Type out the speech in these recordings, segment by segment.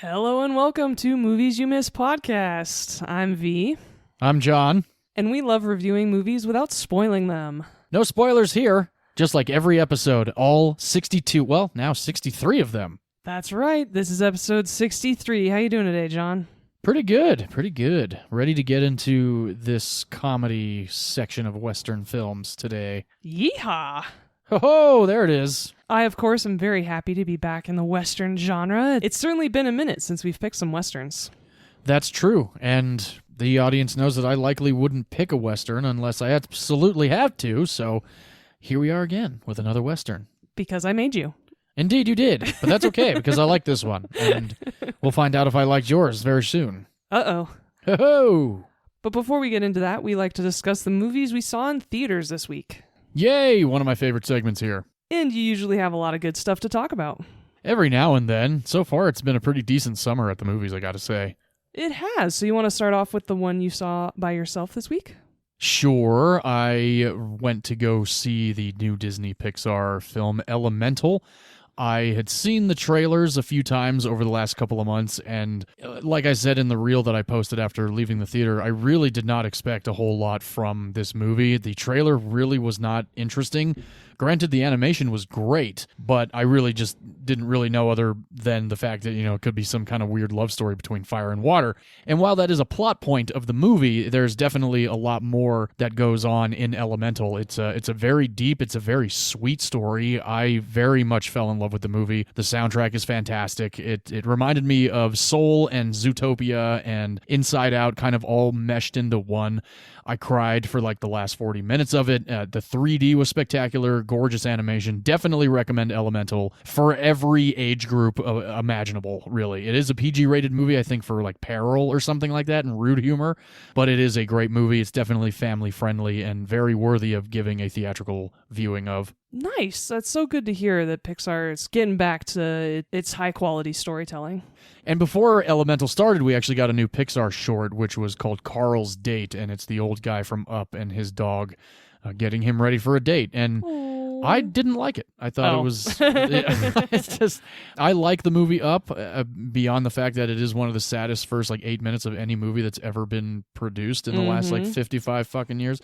Hello and welcome to Movies You Miss podcast. I'm V. I'm John. And we love reviewing movies without spoiling them. No spoilers here. Just like every episode, all 62, well, now 63 of them. That's right. This is episode 63. How you doing today, John? Pretty good. Ready to get into this comedy section of Western films today. Yee-Haw! Ho-ho, there it is. I, of course, am very happy to be back in the Western genre. It's certainly been a minute since we've picked some Westerns. That's true, and the audience knows that I likely wouldn't pick a Western unless I absolutely have to, so here we are again with another Western. Because I made you. Indeed, you did, but that's okay because I like this one, and we'll find out if I liked yours very soon. Uh-oh. Ho-ho! But before we get into that, we like to discuss the movies we saw in theaters this week. Yay! One of my favorite segments here. And you usually have a lot of good stuff to talk about. Every now and then. So far, it's been a pretty decent summer at the movies, I gotta say. It has. So you want to start off with the one you saw by yourself this week? Sure. I went to go see the new Disney Pixar film Elemental. I had seen the trailers a few times over the last couple of months, and like I said in the reel that I posted after leaving the theater, I really did not expect a whole lot from this movie. The trailer really was not interesting. Granted, the animation was great, but I really just didn't really know other than the fact that, it could be some kind of weird love story between fire and water. And while that is a plot point of the movie, there's definitely a lot more that goes on in Elemental. It's a very deep, it's a very sweet story. I very much fell in love with the movie. The soundtrack is fantastic. It reminded me of Soul and Zootopia and Inside Out kind of all meshed into one. I cried for like the last 40 minutes of it. The 3D was spectacular, gorgeous animation. Definitely recommend Elemental for every age group imaginable, really. It is a PG-rated movie, I think, for like peril or something like that and rude humor, but it is a great movie. It's definitely family-friendly and very worthy of giving a theatrical viewing of. Nice. That's so good to hear that Pixar is getting back to its high-quality storytelling. And before Elemental started, we actually got a new Pixar short, which was called Carl's Date, and it's the old guy from Up and his dog getting him ready for a date. And I didn't like it. I thought it was... it's just... I like the movie Up, beyond the fact that it is one of the saddest first 8 minutes of any movie that's ever been produced in the last 55 fucking years.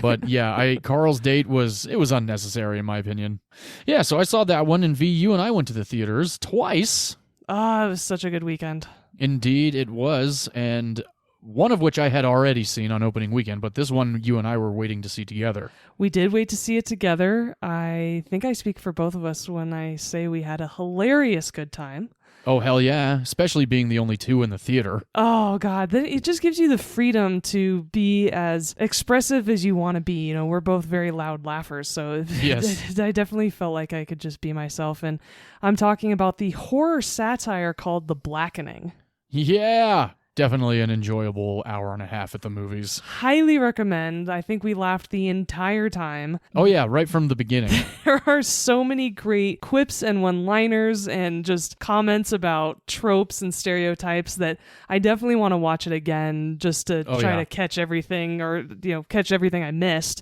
But yeah, Carl's Date was unnecessary in my opinion. Yeah, so I saw that one, and V, you and I went to the theaters twice. Ah, it was such a good weekend. Indeed, it was, and one of which I had already seen on opening weekend, but this one you and I were waiting to see together. We did wait to see it together. I think I speak for both of us when I say we had a hilarious good time. Oh, hell yeah, especially being the only two in the theater. Oh, God. It just gives you the freedom to be as expressive as you want to be. We're both very loud laughers, so yes. I definitely felt like I could just be myself. And I'm talking about the horror satire called The Blackening. Yeah. Definitely an enjoyable hour and a half at the movies. Highly recommend. I think we laughed the entire time. Oh yeah, right from the beginning. There are so many great quips and one-liners and just comments about tropes and stereotypes that I definitely want to watch it again just to try to catch everything or catch everything I missed.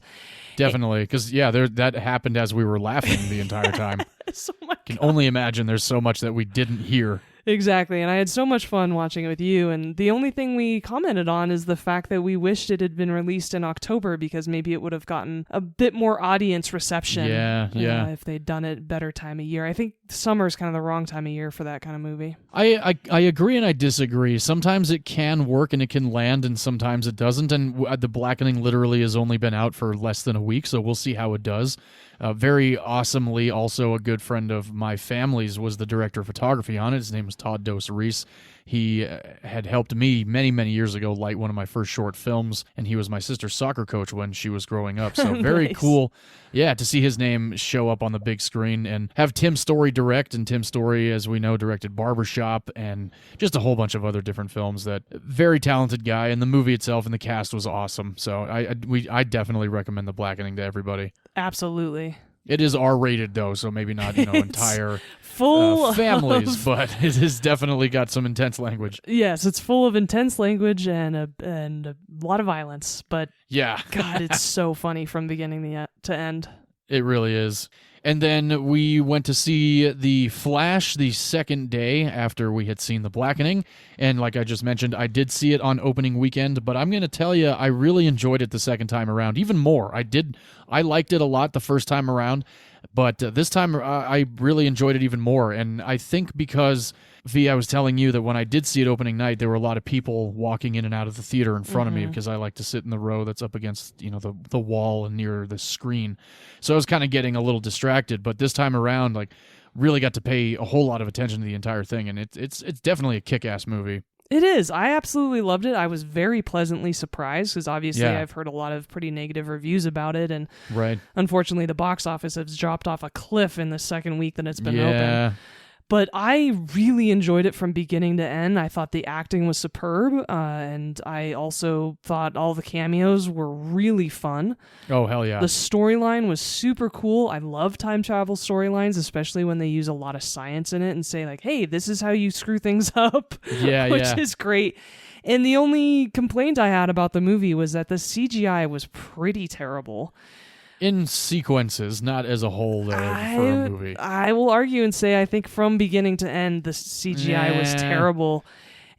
Definitely, because that happened as we were laughing the entire time. So my God. Can only imagine there's so much that we didn't hear. Exactly, and I had so much fun watching it with you, and the only thing we commented on is the fact that we wished it had been released in October because maybe it would have gotten a bit more audience reception. Yeah. If they'd done it better time of year. I think summer's kind of the wrong time of year for that kind of movie. I agree and I disagree. Sometimes it can work and it can land, and sometimes it doesn't, and The Blackening literally has only been out for less than a week, so we'll see how it does. Very awesomely, also a good friend of my family's was the director of photography on it. His name was Todd Dos Reis. He had helped me many, many years ago light one of my first short films, and he was my sister's soccer coach when she was growing up. So very Nice. Cool. Yeah, to see his name show up on the big screen and have Tim Story direct, and Tim Story, as we know, directed Barbershop and just a whole bunch of other different films. That very talented guy, and the movie itself and the cast was awesome. So I definitely recommend The Blackening to everybody. Absolutely. It is R-rated, though, so maybe not, entire full families, but it has definitely got some intense language. Yes, it's full of intense language and a lot of violence, but yeah, God, it's so funny from beginning to end. It really is. And then we went to see The Flash the second day after we had seen The Blackening. And like I just mentioned, I did see it on opening weekend, but I'm going to tell you, I really enjoyed it the second time around, even more. I liked it a lot the first time around, but this time I really enjoyed it even more. And I think because, V, I was telling you that when I did see it opening night, there were a lot of people walking in and out of the theater in front of me because I like to sit in the row that's up against, the wall and near the screen. So I was kind of getting a little distracted, but this time around, like, really got to pay a whole lot of attention to the entire thing, and it's definitely a kick-ass movie. It is. I absolutely loved it. I was very pleasantly surprised because obviously I've heard a lot of pretty negative reviews about it, and unfortunately the box office has dropped off a cliff in the second week that it's been open. But I really enjoyed it from beginning to end. I thought the acting was superb, and I also thought all the cameos were really fun. Oh, hell yeah. The storyline was super cool. I love time travel storylines, especially when they use a lot of science in it and say, like, hey, this is how you screw things up, which is great. And the only complaint I had about the movie was that the CGI was pretty terrible. In sequences, not as a whole, though, for a movie. I will argue and say I think from beginning to end, the CGI was terrible.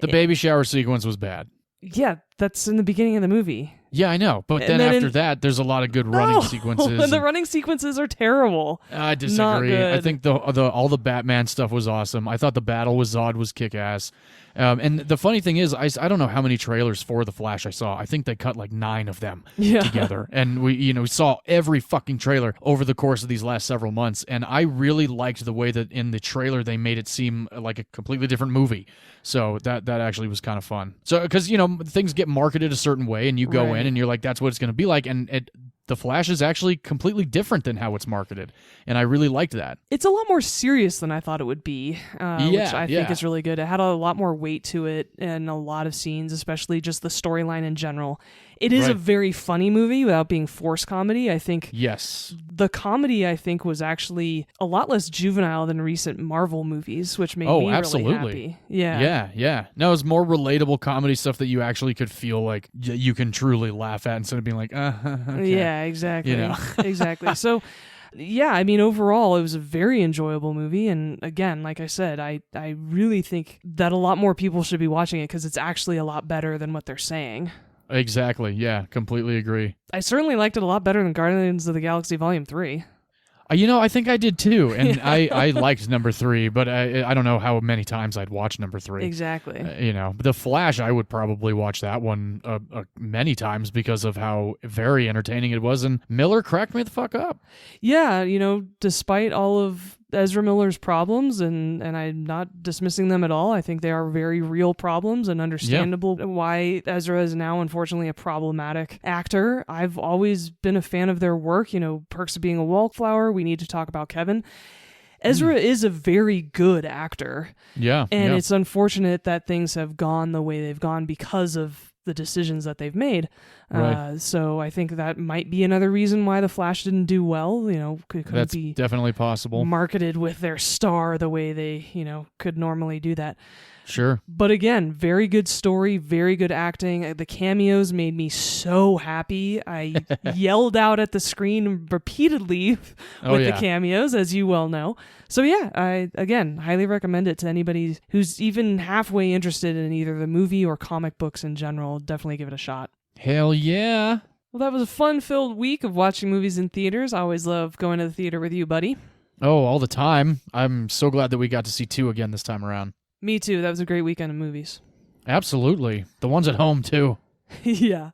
The baby shower sequence was bad. Yeah, that's in the beginning of the movie. Yeah, I know. But then after that, there's a lot of good running sequences. The running sequences are terrible. I disagree. I think all the Batman stuff was awesome. I thought the battle with Zod was kick-ass. And the funny thing is, I don't know how many trailers for The Flash I saw. I think they cut like 9 of them together. And we saw every fucking trailer over the course of these last several months. And I really liked the way that in the trailer they made it seem like a completely different movie. So that actually was kind of fun. So because things get marketed a certain way, and you go in and you're like, that's what it's going to be like, and The Flash is actually completely different than how it's marketed, and I really liked that. It's a lot more serious than I thought it would be, which I think is really good. It had a lot more weight to it and a lot of scenes, especially just the storyline in general. It is a very funny movie without being forced comedy. I think the comedy, was actually a lot less juvenile than recent Marvel movies, which made me really happy. Yeah. No, it's more relatable comedy stuff that you actually could feel like you can truly laugh at instead of being like, okay. Yeah, exactly. Exactly. So, yeah, I mean, overall, it was a very enjoyable movie. And again, like I said, I really think that a lot more people should be watching it because it's actually a lot better than what they're saying. Exactly. Yeah, completely agree. I certainly liked it a lot better than Guardians of the Galaxy Volume 3. I think I did too, and I liked number 3, but I don't know how many times I'd watch number 3. Exactly. The Flash, I would probably watch that one many times because of how very entertaining it was, and Miller cracked me the fuck up. Yeah, despite all of Ezra Miller's problems, and I'm not dismissing them at all. I think they are very real problems and understandable why Ezra is now unfortunately a problematic actor. I've always been a fan of their work. Perks of Being a Wallflower. We need to talk about Kevin. Ezra is a very good actor. Yeah. And it's unfortunate that things have gone the way they've gone because of the decisions that they've made. So I think that might be another reason why The Flash didn't do well. That's be definitely possible. Marketed with their star the way they, could normally do that. Sure. But again, very good story, very good acting. The cameos made me so happy. I yelled out at the screen repeatedly with the cameos, as you well know. So yeah, I, again, highly recommend it to anybody who's even halfway interested in either the movie or comic books in general. Definitely give it a shot. Hell yeah. Well, that was a fun-filled week of watching movies in theaters. I always love going to the theater with you, buddy. Oh, all the time. I'm so glad that we got to see 2 again this time around. Me too. That was a great weekend of movies. Absolutely. The ones at home, too. Yeah.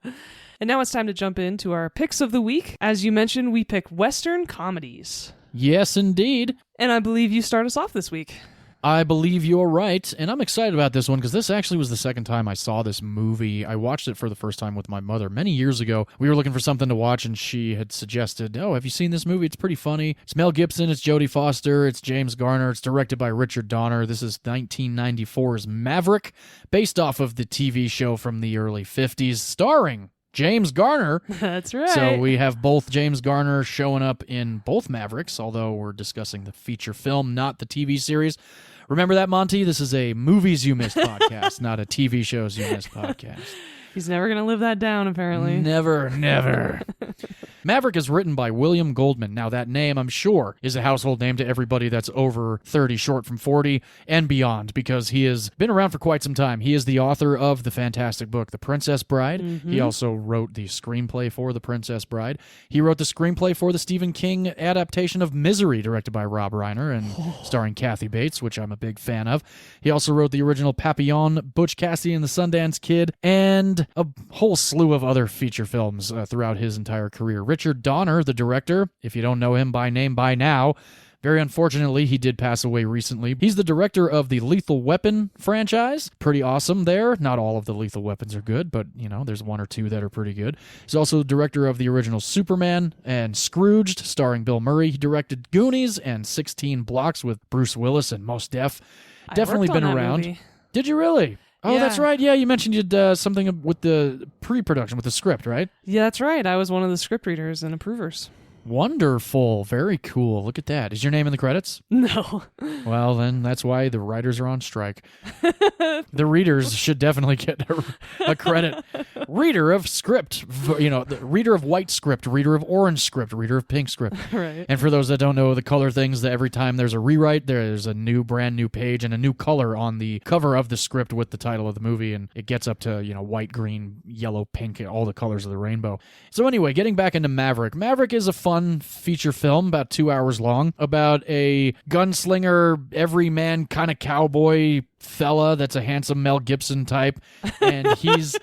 And now it's time to jump into our picks of the week. As you mentioned, we pick Western comedies. Yes, indeed. And I believe you start us off this week. I believe you're right, and I'm excited about this one because this actually was the second time I saw this movie. I watched it for the first time with my mother many years ago. We were looking for something to watch, and she had suggested, have you seen this movie? It's pretty funny. It's Mel Gibson, it's Jodie Foster, it's James Garner, it's directed by Richard Donner. This is 1994's Maverick, based off of the TV show from the early 50s, starring James Garner. That's right. So we have both James Garner showing up in both Mavericks, although we're discussing the feature film, not the TV series. Remember that, Monty? This is a Movies You Missed podcast, not a TV Shows You Missed podcast. He's never going to live that down, apparently. Never, never. Maverick is written by William Goldman. Now, that name, I'm sure, is a household name to everybody that's over 30, short from 40, and beyond, because he has been around for quite some time. He is the author of the fantastic book, The Princess Bride. Mm-hmm. He also wrote the screenplay for The Princess Bride. He wrote the screenplay for the Stephen King adaptation of Misery, directed by Rob Reiner and starring Kathy Bates, which I'm a big fan of. He also wrote the original Papillon, Butch Cassidy and the Sundance Kid, and a whole slew of other feature films throughout his entire career. Richard Donner, the director, if you don't know him by name by now, very unfortunately, he did pass away recently. He's the director of the Lethal Weapon franchise. Pretty awesome there. Not all of the Lethal Weapons are good, but, there's one or two that are pretty good. He's also the director of the original Superman and Scrooged, starring Bill Murray. He directed Goonies and 16 Blocks with Bruce Willis and Mos Def. Definitely been around. Movie. Did you really? Oh, yeah. That's right. Yeah, you mentioned you did something with the pre-production, with the script, right? Yeah, that's right. I was one of the script readers and approvers. Wonderful. Very cool. Look at that. Is your name in the credits? No. Well, then that's why the writers are on strike. The readers should definitely get a credit. Reader of script, the reader of white script, reader of orange script, reader of pink script. Right. And for those that don't know the color things, that every time there's a rewrite, there's a brand new page and a new color on the cover of the script with the title of the movie, and it gets up to, white, green, yellow, pink, all the colors of the rainbow. So anyway, getting back into Maverick. Maverick is a fun feature film, about 2 hours long, about a gunslinger, everyman kind of cowboy fella that's a handsome Mel Gibson type, and he's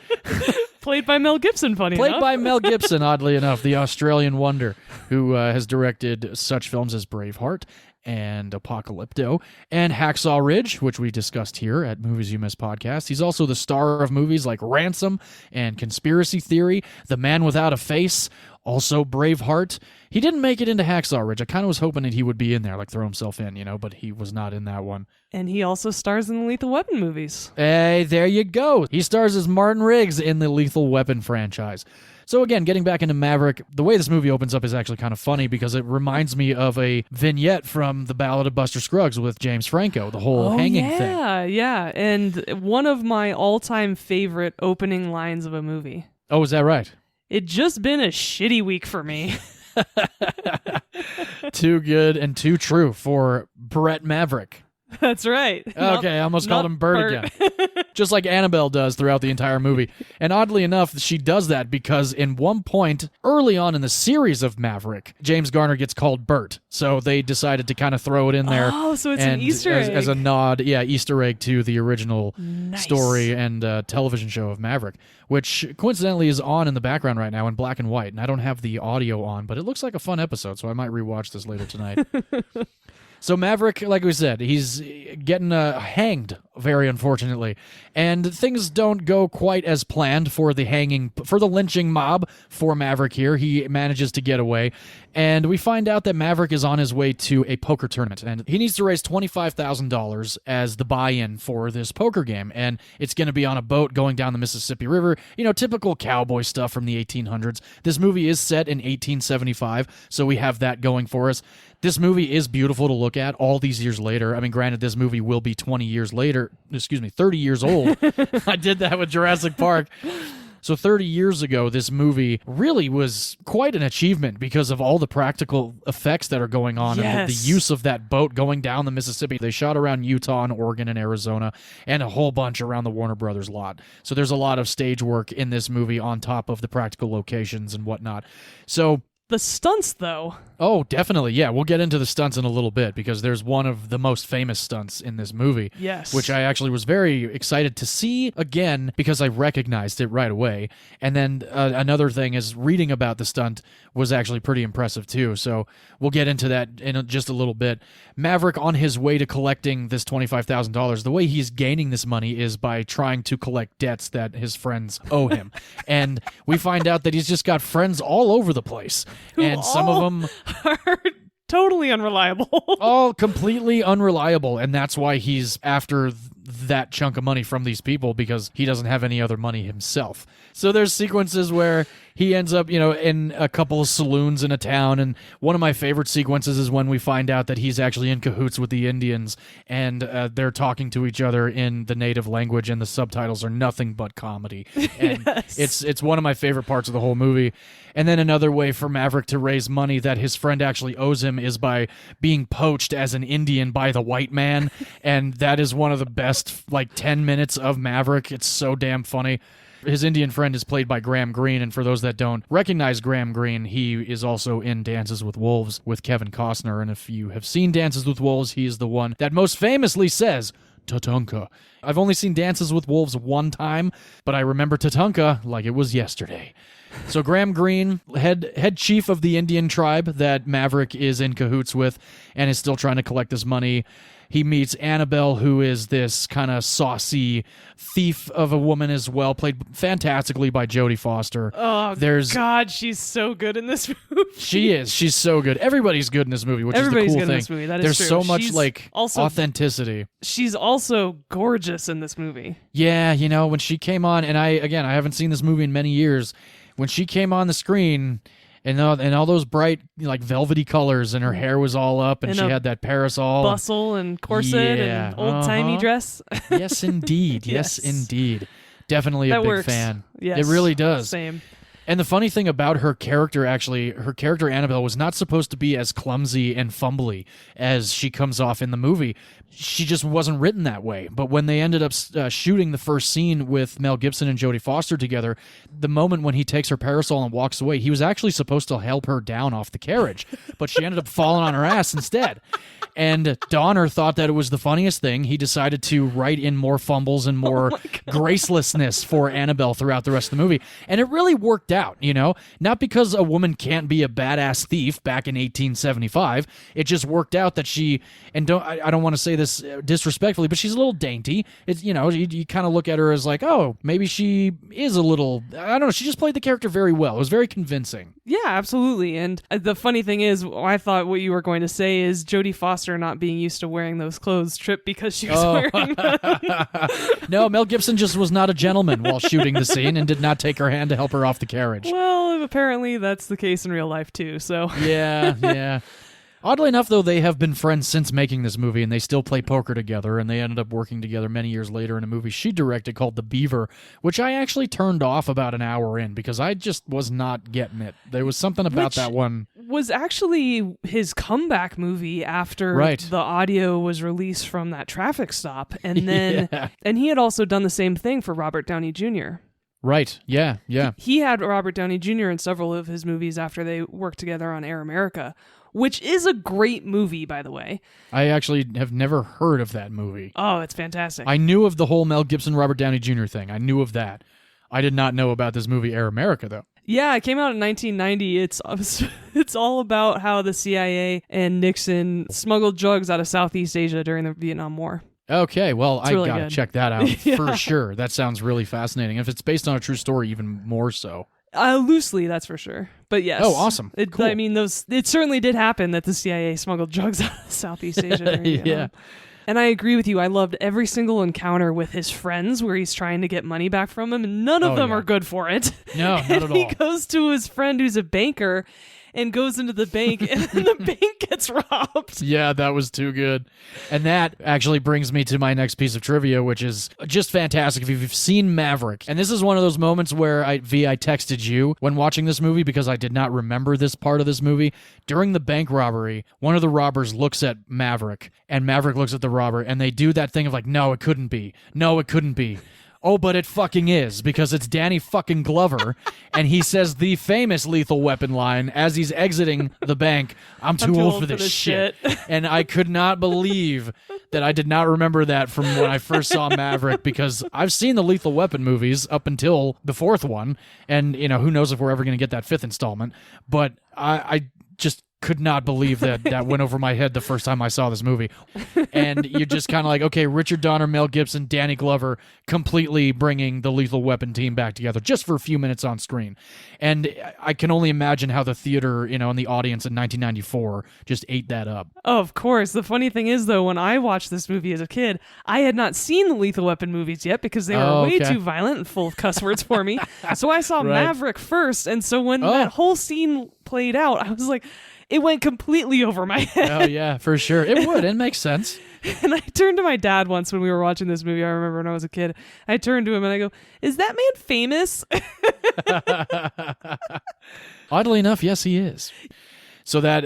played by Mel Gibson, Played by Mel Gibson, oddly enough, the Australian wonder, who has directed such films as Braveheart and Apocalypto, and Hacksaw Ridge, which we discussed here at Movies You Miss podcast. He's also the star of movies like Ransom and Conspiracy Theory, The Man Without a Face, also Braveheart. He didn't make it into Hacksaw Ridge. I kind of was hoping that he would be in there, like throw himself in, but he was not in that one. And he also stars in the Lethal Weapon movies. Hey, there you go. He stars as Martin Riggs in the Lethal Weapon franchise. So again, getting back into Maverick, the way this movie opens up is actually kind of funny because it reminds me of a vignette from The Ballad of Buster Scruggs with James Franco, the whole hanging thing. Yeah. And one of my all-time favorite opening lines of a movie. Oh, is that right? It just been a shitty week for me. Too good and too true for Brett Maverick. That's right. Okay, I almost called him Bert again. Just like Annabelle does throughout the entire movie. And oddly enough, she does that because in one point, early on in the series of Maverick, James Garner gets called Bert. So they decided to kind of throw it in there. Oh, so it's an Easter egg. As a nod, Easter egg to the original story and television show of Maverick, which coincidentally is on in the background right now in black and white. And I don't have the audio on, but it looks like a fun episode, so I might rewatch this later tonight. So Maverick, like we said, he's getting hanged, very unfortunately. And things don't go quite as planned for the lynching mob for Maverick here. He manages to get away. And we find out that Maverick is on his way to a poker tournament. And he needs to raise $25,000 as the buy-in for this poker game. And it's going to be on a boat going down the Mississippi River. Typical cowboy stuff from the 1800s. This movie is set in 1875, so we have that going for us. This movie is beautiful to look at all these years later. I mean, granted, this movie will be 30 years old. I did that with Jurassic Park. So 30 years ago, this movie really was quite an achievement because of all the practical effects that are going on and the use of that boat going down the Mississippi. They shot around Utah and Oregon and Arizona and a whole bunch around the Warner Brothers lot. So there's a lot of stage work in this movie on top of the practical locations and whatnot. So the stunts, though. Oh, definitely. Yeah, we'll get into the stunts in a little bit because there's one of the most famous stunts in this movie. Yes. Which I actually was very excited to see again because I recognized it right away. And then another thing is reading about the stunt was actually pretty impressive too. So we'll get into that in just a little bit. Maverick, on his way to collecting this $25,000, the way he's gaining this money is by trying to collect debts that his friends owe him. And we find out that he's just got friends all over the place. And some of them are totally unreliable. All completely unreliable, and that's why he's after that chunk of money from these people because he doesn't have any other money himself. So there's sequences where he ends up, in a couple of saloons in a town, and one of my favorite sequences is when we find out that he's actually in cahoots with the Indians, and they're talking to each other in the native language, and the subtitles are nothing but comedy. And it's one of my favorite parts of the whole movie. And then another way for Maverick to raise money that his friend actually owes him is by being poached as an Indian by the white man, and that is one of the best 10 minutes of Maverick. It's so damn funny. His Indian friend is played by Graham Greene, and for those that don't recognize Graham Greene, he is also in Dances with Wolves with Kevin Costner, and if you have seen Dances with Wolves, he is the one that most famously says, Tatanka. I've only seen Dances with Wolves one time, but I remember Tatanka like it was yesterday. So Graham Greene, head chief of the Indian tribe that Maverick is in cahoots with and is still trying to collect this money. He meets Annabelle, who is this kind of saucy thief of a woman as well, played fantastically by Jodie Foster. Oh, God, she's so good in this movie. She is. She's so good. Everybody's good in this movie, which is the cool thing. Everybody's good in this movie. That is true. There's so much authenticity. She's also gorgeous in this movie. Yeah, when she came on, and I haven't seen this movie in many years. When she came on the screen, and all those bright, velvety colors, and her hair was all up, and she had that parasol. Bustle and corset and old-timey dress. Yes, indeed. Yes, indeed. Definitely a big fan. Yes, it really does. Same. And the funny thing about her character, Annabelle, was not supposed to be as clumsy and fumbly as she comes off in the movie. She just wasn't written that way. But when they ended up shooting the first scene with Mel Gibson and Jodie Foster together, the moment when he takes her parasol and walks away, he was actually supposed to help her down off the carriage, but she ended up falling on her ass instead. And Donner thought that it was the funniest thing. He decided to write in more fumbles and more gracelessness for Annabelle throughout the rest of the movie. And it really worked out, Not because a woman can't be a badass thief back in 1875. It just worked out that she, and I don't want to say this disrespectfully, but she's a little dainty. It's, you kind of look at her as like, oh, maybe she is a little, I don't know, she just played the character very well. It was very convincing. Yeah, absolutely. And the funny thing is, I thought what you were going to say is Jodie Foster not being used to wearing those clothes tripped because she was wearing them. No, Mel Gibson just was not a gentleman while shooting the scene and did not take her hand to help her off the carriage. Well, apparently that's the case in real life too, so. Yeah. Oddly enough, though, they have been friends since making this movie, and they still play poker together, and they ended up working together many years later in a movie she directed called The Beaver, which I actually turned off about an hour in because I just was not getting it. There was something about that one. Was actually his comeback movie after the audio was released from that traffic stop, and then and he had also done the same thing for Robert Downey Jr. Right, yeah. He had Robert Downey Jr. in several of his movies after they worked together on Air America, which is a great movie, by the way. I actually have never heard of that movie. Oh, it's fantastic. I knew of the whole Mel Gibson, Robert Downey Jr. thing. I knew of that. I did not know about this movie, Air America, though. Yeah, it came out in 1990. It's all about how the CIA and Nixon smuggled drugs out of Southeast Asia during the Vietnam War. Okay, well, I gotta check that out for sure. That sounds really fascinating. If it's based on a true story, even more so. Loosely, that's for sure. But yes. Oh, awesome. Cool. I mean, it certainly did happen that the CIA smuggled drugs out of Southeast Asia during Vietnam. And I agree with you. I loved every single encounter with his friends where he's trying to get money back from him, and none of them are good for it. No, not at all. He goes to his friend who's a banker and goes into the bank, and the bank gets robbed. Yeah, that was too good. And that actually brings me to my next piece of trivia, which is just fantastic. If you've seen Maverick, and this is one of those moments where I texted you when watching this movie because I did not remember this part of this movie. During the bank robbery, one of the robbers looks at Maverick, and Maverick looks at the robber, and they do that thing of like, no, it couldn't be. No, it couldn't be. Oh, but it fucking is, because it's Danny fucking Glover, and he says the famous Lethal Weapon line as he's exiting the bank, I'm too old for this shit. And I could not believe that I did not remember that from when I first saw Maverick, because I've seen the Lethal Weapon movies up until the fourth one, and who knows if we're ever going to get that fifth installment, but I just could not believe that went over my head the first time I saw this movie. And you're just kind of like, okay, Richard Donner, Mel Gibson, Danny Glover completely bringing the Lethal Weapon team back together just for a few minutes on screen. And I can only imagine how the theater, and the audience in 1994 just ate that up. Oh, of course. The funny thing is, though, when I watched this movie as a kid, I had not seen the Lethal Weapon movies yet because they were way too violent and full of cuss words for me. So I saw Maverick first, and so when that whole scene played out, I was like, it went completely over my head. Oh, yeah, for sure. It would. It makes sense. And I turned to my dad once when we were watching this movie. I remember when I was a kid. I turned to him and I go, "Is that man famous?" Oddly enough, yes, he is. So that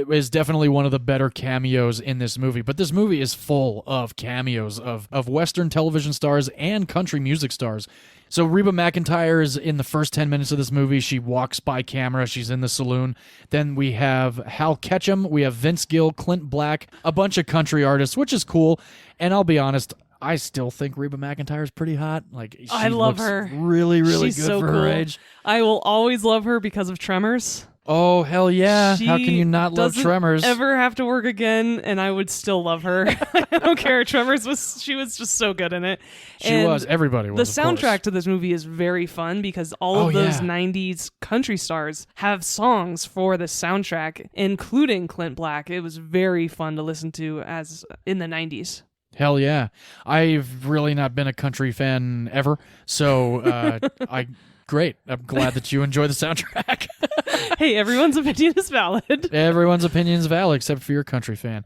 is definitely one of the better cameos in this movie. But this movie is full of cameos of Western television stars and country music stars. So Reba McEntire is in the first 10 minutes of this movie. She walks by camera. She's in the saloon. Then we have Hal Ketchum. We have Vince Gill, Clint Black, a bunch of country artists, which is cool. And I'll be honest, I still think Reba McEntire is pretty hot. I love her. Really, really She's good so for her age. I will always love her because of Tremors. Oh, hell yeah. She How can you not love Tremors? Ever have to work again, and I would still love her. I don't care. She was just so good in it. She was. Everybody was. The soundtrack to this movie is very fun because all of those 90s country stars have songs for the soundtrack, including Clint Black. It was very fun to listen to as in the 90s. Hell yeah. I've really not been a country fan ever, so great. I'm glad that you enjoy the soundtrack. Hey, everyone's opinion is valid. Everyone's opinion is valid, except for your country fan.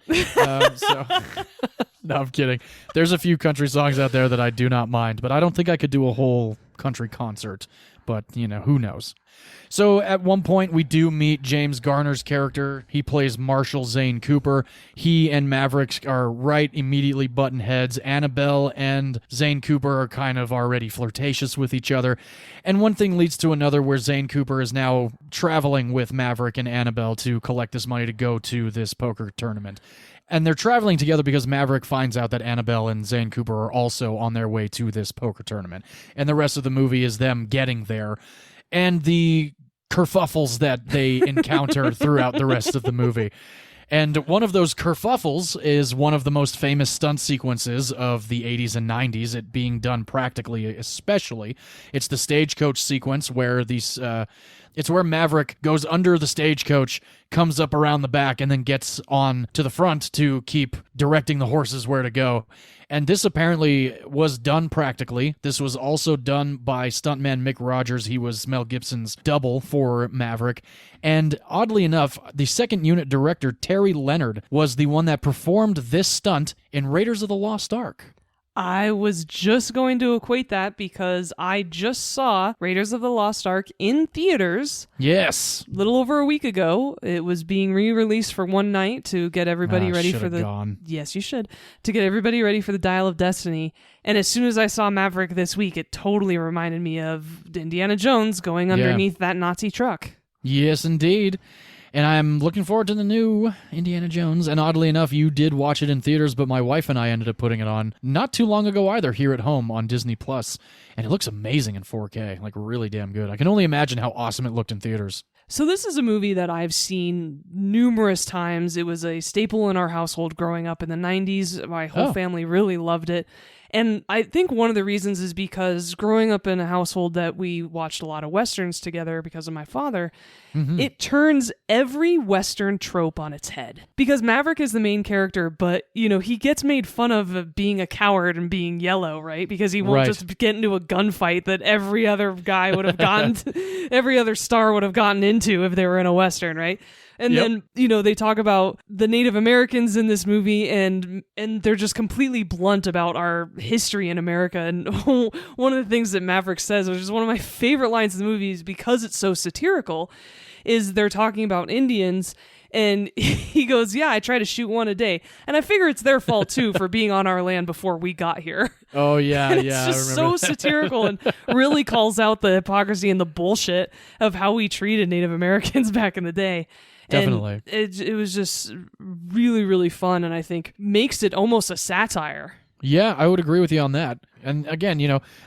No, I'm kidding. There's a few country songs out there that I do not mind, but I don't think I could do a whole country concert. But, who knows? So at one point, we do meet James Garner's character. He plays Marshall Zane Cooper. He and Maverick are immediately button heads. Annabelle and Zane Cooper are kind of already flirtatious with each other. And one thing leads to another where Zane Cooper is now traveling with Maverick and Annabelle to collect this money to go to this poker tournament. And they're traveling together because Maverick finds out that Annabelle and Zane Cooper are also on their way to this poker tournament. And the rest of the movie is them getting there and the kerfuffles that they encounter throughout the rest of the movie. And one of those kerfuffles is one of the most famous stunt sequences of the 80s and 90s, it being done practically especially. It's the stagecoach sequence where it's where Maverick goes under the stagecoach, comes up around the back, and then gets on to the front to keep directing the horses where to go. And this apparently was done practically. This was also done by stuntman Mick Rogers. He was Mel Gibson's double for Maverick. And oddly enough, the second unit director, Terry Leonard, was the one that performed this stunt in Raiders of the Lost Ark. I was just going to equate that because I just saw Raiders of the Lost Ark in theaters. Yes. A little over a week ago. It was being re-released for one night to get everybody ready for the... Gone. Yes, you should. To get everybody ready for the Dial of Destiny. And as soon as I saw Maverick this week, it totally reminded me of Indiana Jones going underneath that Nazi truck. Yes, indeed. And I'm looking forward to the new Indiana Jones. And oddly enough, you did watch it in theaters, but my wife and I ended up putting it on not too long ago either here at home on Disney+. And it looks amazing in 4K, really damn good. I can only imagine how awesome it looked in theaters. So this is a movie that I've seen numerous times. It was a staple in our household growing up in the 90s. My whole family really loved it. And I think one of the reasons is because growing up in a household that we watched a lot of Westerns together because of my father, it turns every Western trope on its head. Because Maverick is the main character, but, he gets made fun of being a coward and being yellow, right? Because he won't just get into a gunfight that every other guy would have gotten, every other star would have gotten into if they were in a Western, right? And then, they talk about the Native Americans in this movie, and they're just completely blunt about our history in America. And one of the things that Maverick says, which is one of my favorite lines in the movie, is because it's so satirical, is they're talking about Indians, and he goes, "Yeah, I try to shoot one a day." And I figure it's their fault, too, for being on our land before we got here. Oh, yeah, and it's just so satirical and really calls out the hypocrisy and the bullshit of how we treated Native Americans back in the day. Definitely. And it was just really, really fun, and I think makes it almost a satire. Yeah, I would agree with you on that. And again,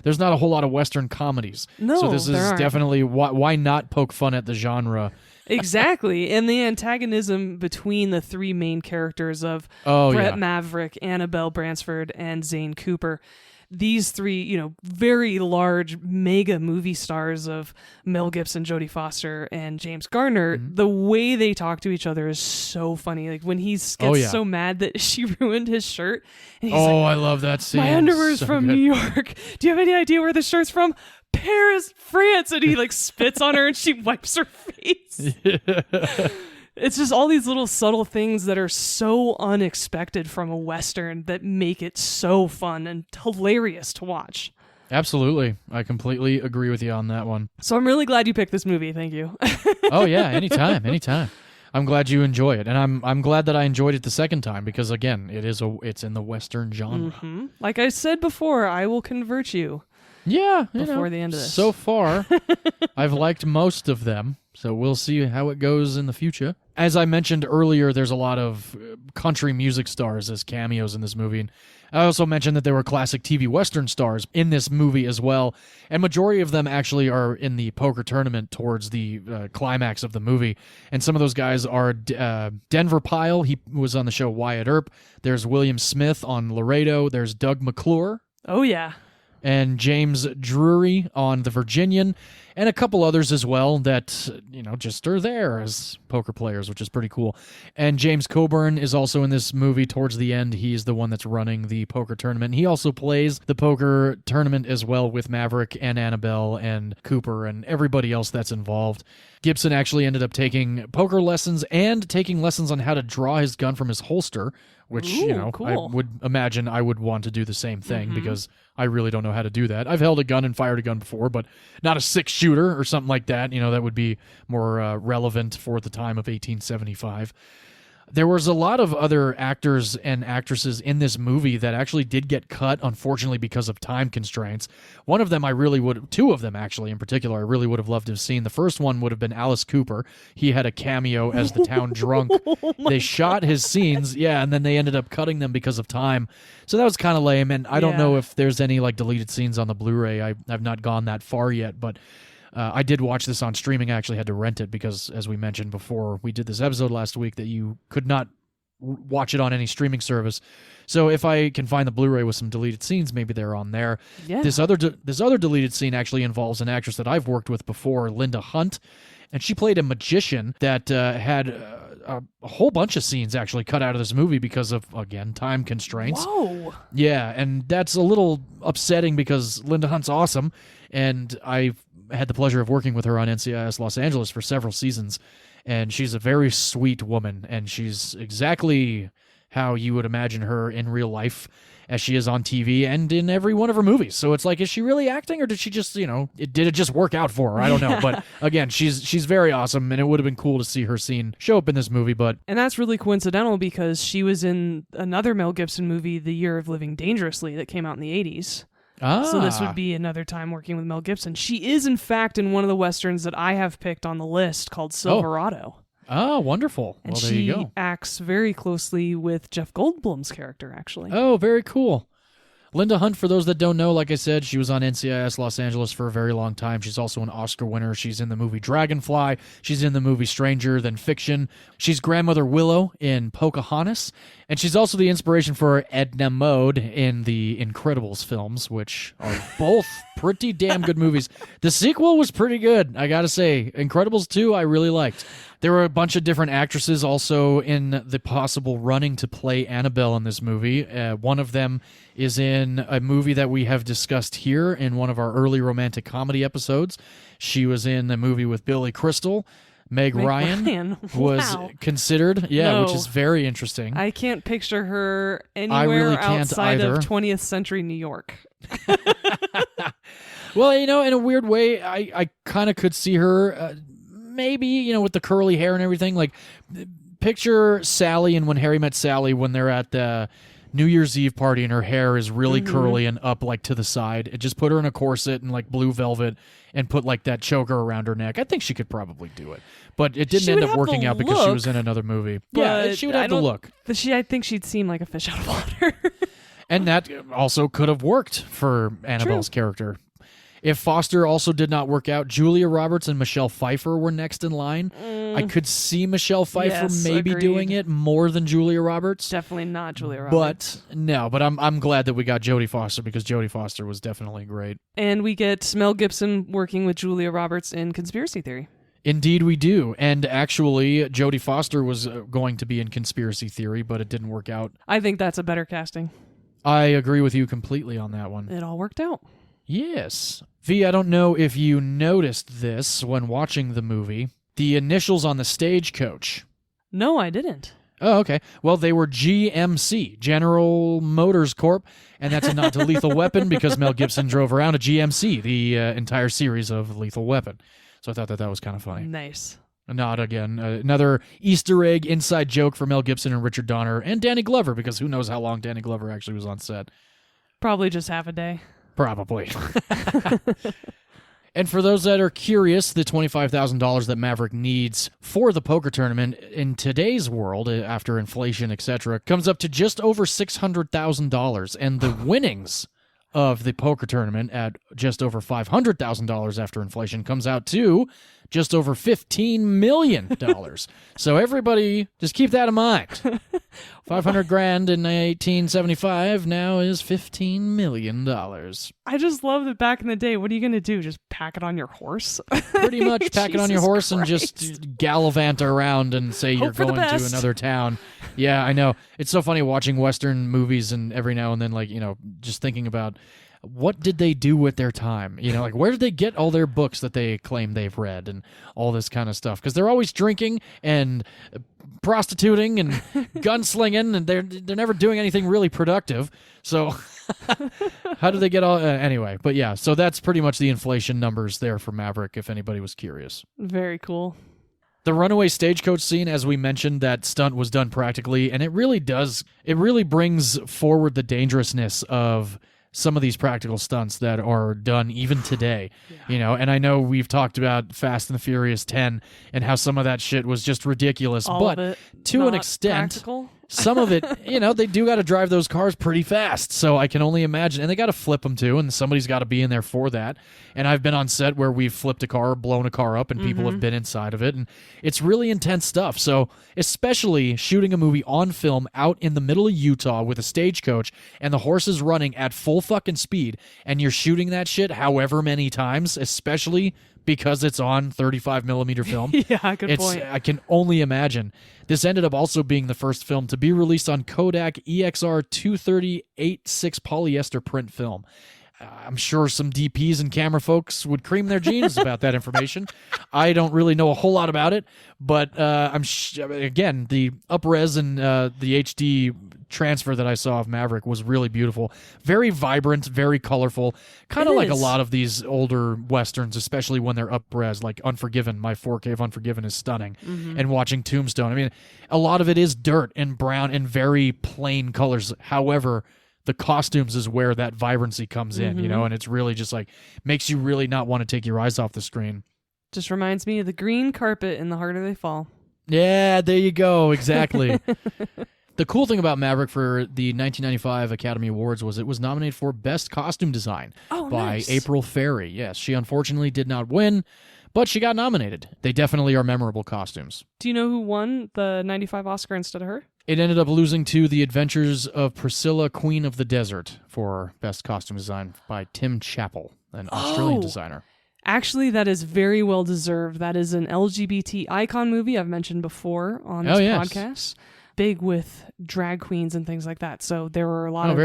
there's not a whole lot of Western comedies. No, so this is definitely why not poke fun at the genre Exactly. And the antagonism between the three main characters of Brett Maverick, Annabelle Bransford, and Zane Cooper. These three, very large mega movie stars of Mel Gibson, Jodie Foster, and James Garner, the way they talk to each other is so funny. Like when he gets so mad that she ruined his shirt. And he's I love that scene. My underwear's from New York. Do you have any idea where the shirt's from? Paris, France. And he spits on her and she wipes her face. Yeah. It's just all these little subtle things that are so unexpected from a Western that make it so fun and hilarious to watch. Absolutely. I completely agree with you on that one. So I'm really glad you picked this movie. Thank you. Oh, yeah. Anytime. I'm glad you enjoy it. And I'm glad that I enjoyed it the second time because, again, it's in the Western genre. Mm-hmm. Like I said before, I will convert you. Yeah. Before the end of this. So far, I've liked most of them. So we'll see how it goes in the future. As I mentioned earlier, there's a lot of country music stars as cameos in this movie. And I also mentioned that there were classic TV Western stars in this movie as well. And majority of them actually are in the poker tournament towards the climax of the movie. And some of those guys are Denver Pyle. He was on the show Wyatt Earp. There's William Smith on Laredo. There's Doug McClure. Oh, yeah. And James Drury on The Virginian, and a couple others as well that, just are there as poker players, which is pretty cool. And James Coburn is also in this movie towards the end. He's the one that's running the poker tournament. He also plays the poker tournament as well with Maverick and Annabelle and Cooper and everybody else that's involved. Gibson actually ended up taking poker lessons and taking lessons on how to draw his gun from his holster, which, cool. I would imagine I would want to do the same thing because I really don't know how to do that. I've held a gun and fired a gun before, but not a 6-shooter or something like that. That would be more relevant for the time of 1875. There was a lot of other actors and actresses in this movie that actually did get cut, unfortunately, because of time constraints. One of them two of them actually in particular, I really would have loved to have seen. The first one would have been Alice Cooper. He had a cameo as the town drunk. They shot his scenes, and then they ended up cutting them because of time. So that was kind of lame, and I don't know if there's any deleted scenes on the Blu-ray. I've not gone that far yet, but I did watch this on streaming. I actually had to rent it because, as we mentioned before, we did this episode last week that you could not watch it on any streaming service. So if I can find the Blu-ray with some deleted scenes, maybe they're on there. Yeah. This other deleted scene actually involves an actress that I've worked with before, Linda Hunt, and she played a magician that had a whole bunch of scenes actually cut out of this movie because of, again, time constraints. Whoa. Yeah, and that's a little upsetting because Linda Hunt's awesome, and I've had the pleasure of working with her on NCIS Los Angeles for several seasons, and she's a very sweet woman, and she's exactly how you would imagine her in real life as she is on TV and in every one of her movies. So it's like, is she really acting, or did she just, did it just work out for her? I don't know. But again, she's very awesome, and it would have been cool to see her scene show up in this movie. And that's really coincidental because she was in another Mel Gibson movie, The Year of Living Dangerously, that came out in the 80s. So this would be another time working with Mel Gibson. She is, in fact, in one of the Westerns that I have picked on the list called Silverado. Oh, wonderful. And there you go. She acts very closely with Jeff Goldblum's character, actually. Oh, very cool. Linda Hunt, for those that don't know, like I said, she was on NCIS Los Angeles for a very long time. She's also an Oscar winner. She's in the movie Dragonfly. She's in the movie Stranger Than Fiction. She's Grandmother Willow in Pocahontas. And she's also the inspiration for Edna Mode in the Incredibles films, which are both pretty damn good movies. The sequel was pretty good, I gotta say. Incredibles 2, I really liked. There were a bunch of different actresses also in the possible running to play Annabelle in this movie. One of them is in a movie that we have discussed here in one of our early romantic comedy episodes. She was in a movie with Billy Crystal. Meg Ryan was considered, which is very interesting. I can't picture her anywhere outside of 20th century New York. Well, in a weird way, I kind of could see her maybe, with the curly hair and everything. Like, picture Sally and When Harry Met Sally when they're at the New Year's Eve party and her hair is really curly and up to the side. And just put her in a corset and blue velvet and put that choker around her neck. I think she could probably do it. But it didn't end up working out because she was in another movie. Yeah, she would have the look. I think she'd seem like a fish out of water. And that also could have worked for Annabelle's character. If Foster also did not work out, Julia Roberts and Michelle Pfeiffer were next in line. I could see Michelle Pfeiffer maybe agreed. doing it more than Julia Roberts. Definitely not Julia Roberts. But I'm glad that we got Jodie Foster because Jodie Foster was definitely great. And we get Mel Gibson working with Julia Roberts in Conspiracy Theory. Indeed we do. And actually, Jodie Foster was going to be in Conspiracy Theory, but it didn't work out. I think that's a better casting. I agree with you completely on that one. It all worked out. Yes. V, I don't know if you noticed this when watching the movie. The initials on the stagecoach. No, I didn't. Oh, okay. Well, they were GMC, General Motors Corp., and that's a nod to Lethal Weapon because Mel Gibson drove around a GMC the entire series of Lethal Weapon. So I thought that was kind of funny. Nice. A nod again. Another Easter egg inside joke for Mel Gibson and Richard Donner and Danny Glover, because who knows how long Danny Glover actually was on set. Probably just half a day. Probably. And for those that are curious, the $25,000 that Maverick needs for the poker tournament in today's world, after inflation, etc., comes up to just over $600,000. And the winnings of the poker tournament at just over $500,000 after inflation comes out to just over $15 million. So everybody just keep that in mind. $500,000 in 1875 now is $15 million. I just love that back in the day, what are you going to do? Just pack it on your horse? Pretty much pack it on your horse Christ. And just gallivant around and say you're going to another town. Yeah, I know. It's so funny watching Western movies and every now and then, like, just thinking about what did they do with their time? Like, where did they get all their books that they claim they've read and all this kind of stuff? Because they're always drinking and prostituting and gunslinging, and they're never doing anything really productive. So how do they get all... anyway, but yeah, so that's pretty much the inflation numbers there for Maverick, if anybody was curious. Very cool. The runaway stagecoach scene, as we mentioned, that stunt was done practically, and it really brings forward the dangerousness of some of these practical stunts that are done even today, and I know we've talked about Fast and the Furious 10 and how some of that shit was just ridiculous, but to an extent, practical. Some of it, they do got to drive those cars pretty fast, so I can only imagine, and they got to flip them too, and somebody's got to be in there for that, and I've been on set where we've flipped a car, blown a car up, and people have been inside of it, and it's really intense stuff, so especially shooting a movie on film out in the middle of Utah with a stagecoach, and the horse is running at full fucking speed, and you're shooting that shit however many times, especially because it's on 35 millimeter film. Yeah, good point. I can only imagine. This ended up also being the first film to be released on Kodak EXR 238.6 polyester print film. I'm sure some DPs and camera folks would cream their jeans about that information. I don't really know a whole lot about it, but again, the up-res and the HD transfer that I saw of Maverick was really beautiful. Very vibrant, very colorful, kind of like a lot of these older Westerns, especially when they're up-res, like Unforgiven. My 4K of Unforgiven is stunning. And watching Tombstone, I mean, a lot of it is dirt and brown and very plain colors. However, the costumes is where that vibrancy comes in, and it's really just like makes you really not want to take your eyes off the screen. Just reminds me of the green carpet in The Harder They Fall. Yeah, there you go. Exactly. The cool thing about Maverick for the 1995 Academy Awards was it was nominated for Best Costume Design by April Ferry. Yes, she unfortunately did not win, but she got nominated. They definitely are memorable costumes. Do you know who won the 95 Oscar instead of her? It ended up losing to The Adventures of Priscilla, Queen of the Desert for Best Costume Design by Tim Chappell, an Australian designer. Actually, that is very well deserved. That is an LGBT icon movie I've mentioned before on this podcast. Big with drag queens and things like that. So there were a lot of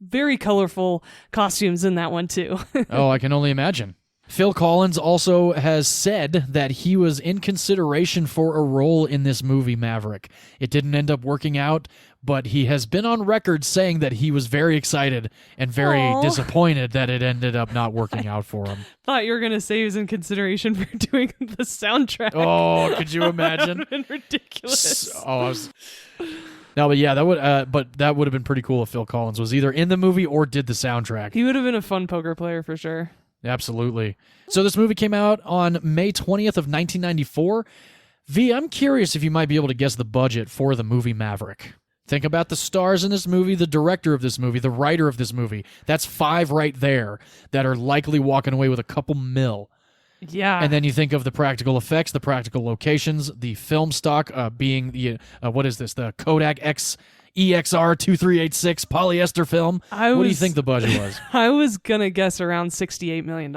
very colorful costumes in that one too. Oh, I can only imagine. Phil Collins also has said that he was in consideration for a role in this movie, Maverick. It didn't end up working out, but he has been on record saying that he was very excited and very disappointed that it ended up not working out for him. Thought you were going to say he was in consideration for doing the soundtrack. Oh, could you imagine? That would have been ridiculous. No, but yeah, that would have been pretty cool if Phil Collins was either in the movie or did the soundtrack. He would have been a fun poker player for sure. Absolutely. So this movie came out on May 20th of 1994. V, I'm curious if you might be able to guess the budget for the movie Maverick. Think about the stars in this movie, the director of this movie, the writer of this movie. That's 5 right there that are likely walking away with a couple mil. Yeah. And then you think of the practical effects, the practical locations, the film stock being the, what is this, the Kodak EXR 2386 polyester film. What do you think the budget was? I was going to guess around $68 million.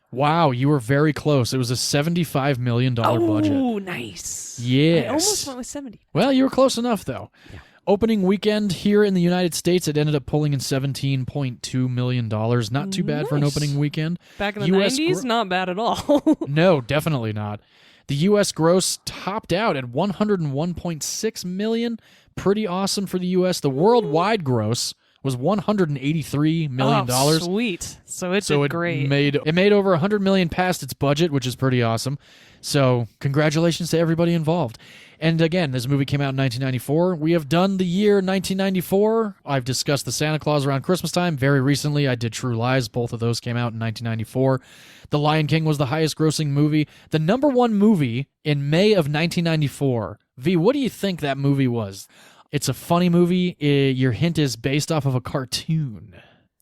Wow, you were very close. It was a $75 million budget. Oh, nice. Yes. I almost went with 70. Well, you were close enough, though. Yeah. Opening weekend here in the United States, it ended up pulling in $17.2 million. Not too bad for an opening weekend. Back in the 90s, not bad at all. No, definitely not. The U.S. gross topped out at $101.6 million. Pretty awesome for the U.S. The worldwide gross was $183 million. Oh, sweet. So it did great. It made over $100 million past its budget, which is pretty awesome. So congratulations to everybody involved. And again, this movie came out in 1994. We have done the year 1994. I've discussed the Santa Claus around Christmas time. Very recently, I did True Lies. Both of those came out in 1994. The Lion King was the highest grossing movie. The number one movie in May of 1994. V, what do you think that movie was? It's a funny movie. Your hint is based off of a cartoon.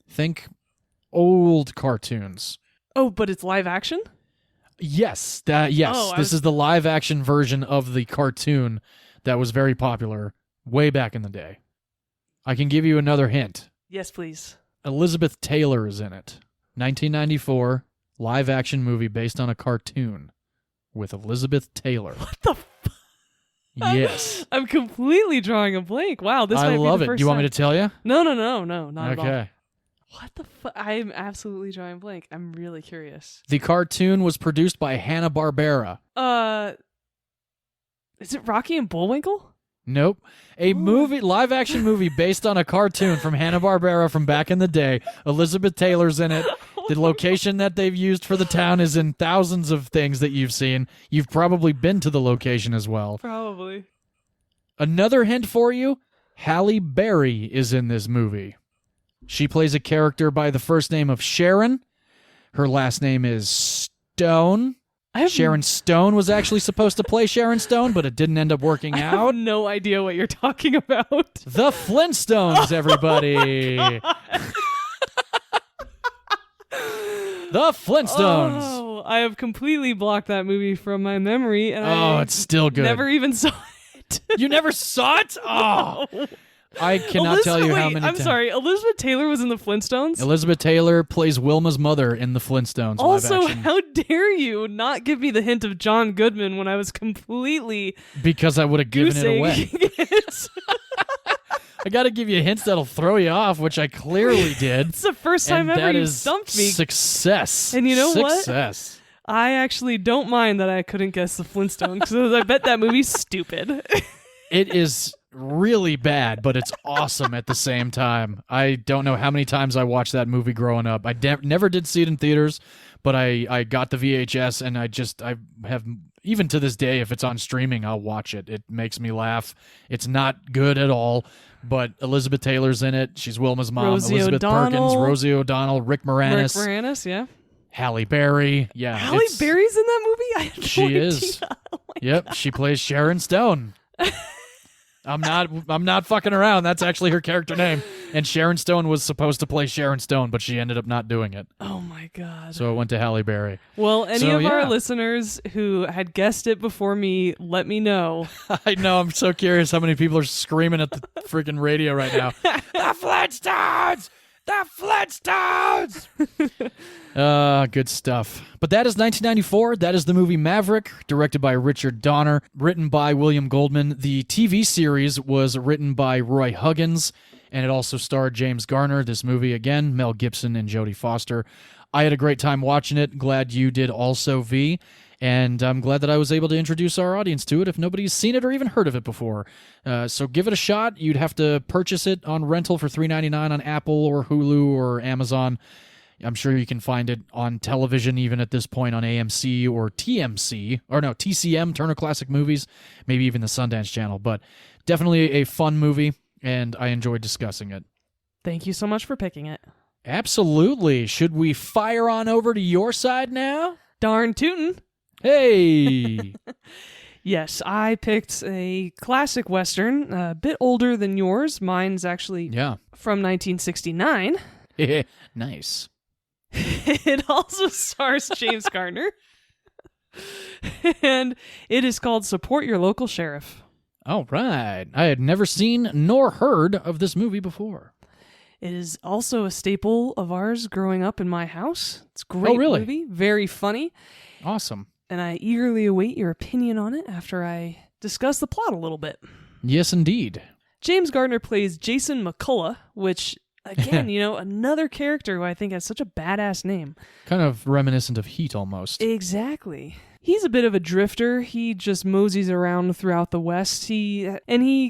Think old cartoons. Oh, but it's live action? Yes. This is the live action version of the cartoon that was very popular way back in the day. I can give you another hint. Yes, please. Elizabeth Taylor is in it. 1994 live action movie based on a cartoon with Elizabeth Taylor. What the fuck? Yes. I'm completely drawing a blank. Wow, this might be the love it. first Do you want time. me to tell you? No, not at all. Okay. What the fuck? I'm absolutely drawing a blank. I'm really curious. The cartoon was produced by Hanna-Barbera. Is it Rocky and Bullwinkle? Nope. A live action movie based on a cartoon from Hanna-Barbera from back in the day. Elizabeth Taylor's in it. The location that they've used for the town is in thousands of things that you've seen. You've probably been to the location as well. Probably. Another hint for you, Halle Berry is in this movie. She plays a character by the first name of Sharon. Her last name is Stone. Sharon Stone was actually supposed to play Sharon Stone, but it didn't end up working out. I have no idea what you're talking about. The Flintstones, everybody. The Flintstones. Oh, I have completely blocked that movie from my memory. And it's still good. Never even saw it. You never saw it? Oh. No. I cannot tell you how many I'm times. sorry. Elizabeth Taylor was in the Flintstones? Elizabeth Taylor plays Wilma's mother in the Flintstones also, live action. how dare you not give me the hint of John Goodman when I was completely Because I would have given it away. I got to give you hints that'll throw you off, which I clearly did. It's the first time ever you stumped me. Success. And you know what? Success. I actually don't mind that I couldn't guess the Flintstones because I bet that movie's stupid. It is really bad, but it's awesome at the same time. I don't know how many times I watched that movie growing up. I never did see it in theaters, but I got the VHS, and I have, even to this day, if it's on streaming, I'll watch it. It makes me laugh. It's not good at all, but Elizabeth Taylor's in it. She's Wilma's mom. Rosie Elizabeth O'Donnell. Perkins, Rosie O'Donnell, Rick Moranis. Rick Moranis, yeah. Halle Berry. Yeah. Halle Berry's in that movie? I had no She idea. is. Oh Yep, she plays Sharon Stone. I'm not fucking around. That's actually her character name. And Sharon Stone was supposed to play Sharon Stone, but she ended up not doing it. Oh my god. So it went to Halle Berry. Well, any of our listeners who had guessed it before me, let me know. I know. I'm so curious how many people are screaming at the freaking radio right now. The Flintstones! The Flintstones! Good stuff. But that is 1994. That is the movie Maverick, directed by Richard Donner, written by William Goldman. The TV series was written by Roy Huggins, and it also starred James Garner. This movie, again, Mel Gibson and Jodie Foster. I had a great time watching it. Glad you did also, V. And I'm glad that I was able to introduce our audience to it if nobody's seen it or even heard of it before. So give it a shot. You'd have to purchase it on rental for $3.99 on Apple or Hulu or Amazon. I'm sure you can find it on television even at this point on AMC or TCM, Turner Classic Movies, maybe even the Sundance Channel. But definitely a fun movie, and I enjoyed discussing it. Thank you so much for picking it. Absolutely. Should we fire on over to your side now? Darn tootin'. Hey! Yes, I picked a classic Western, a bit older than yours. Mine's actually from 1969. Nice. It also stars James Garner. And it is called Support Your Local Sheriff. All right. I had never seen nor heard of this movie before. It is also a staple of ours growing up in my house. It's a great movie, very funny. Awesome. And I eagerly await your opinion on it after I discuss the plot a little bit. Yes, indeed. James Garner plays Jason McCullough, which, again, another character who I think has such a badass name. Kind of reminiscent of Heat almost. Exactly. He's a bit of a drifter. He just moseys around throughout the West. He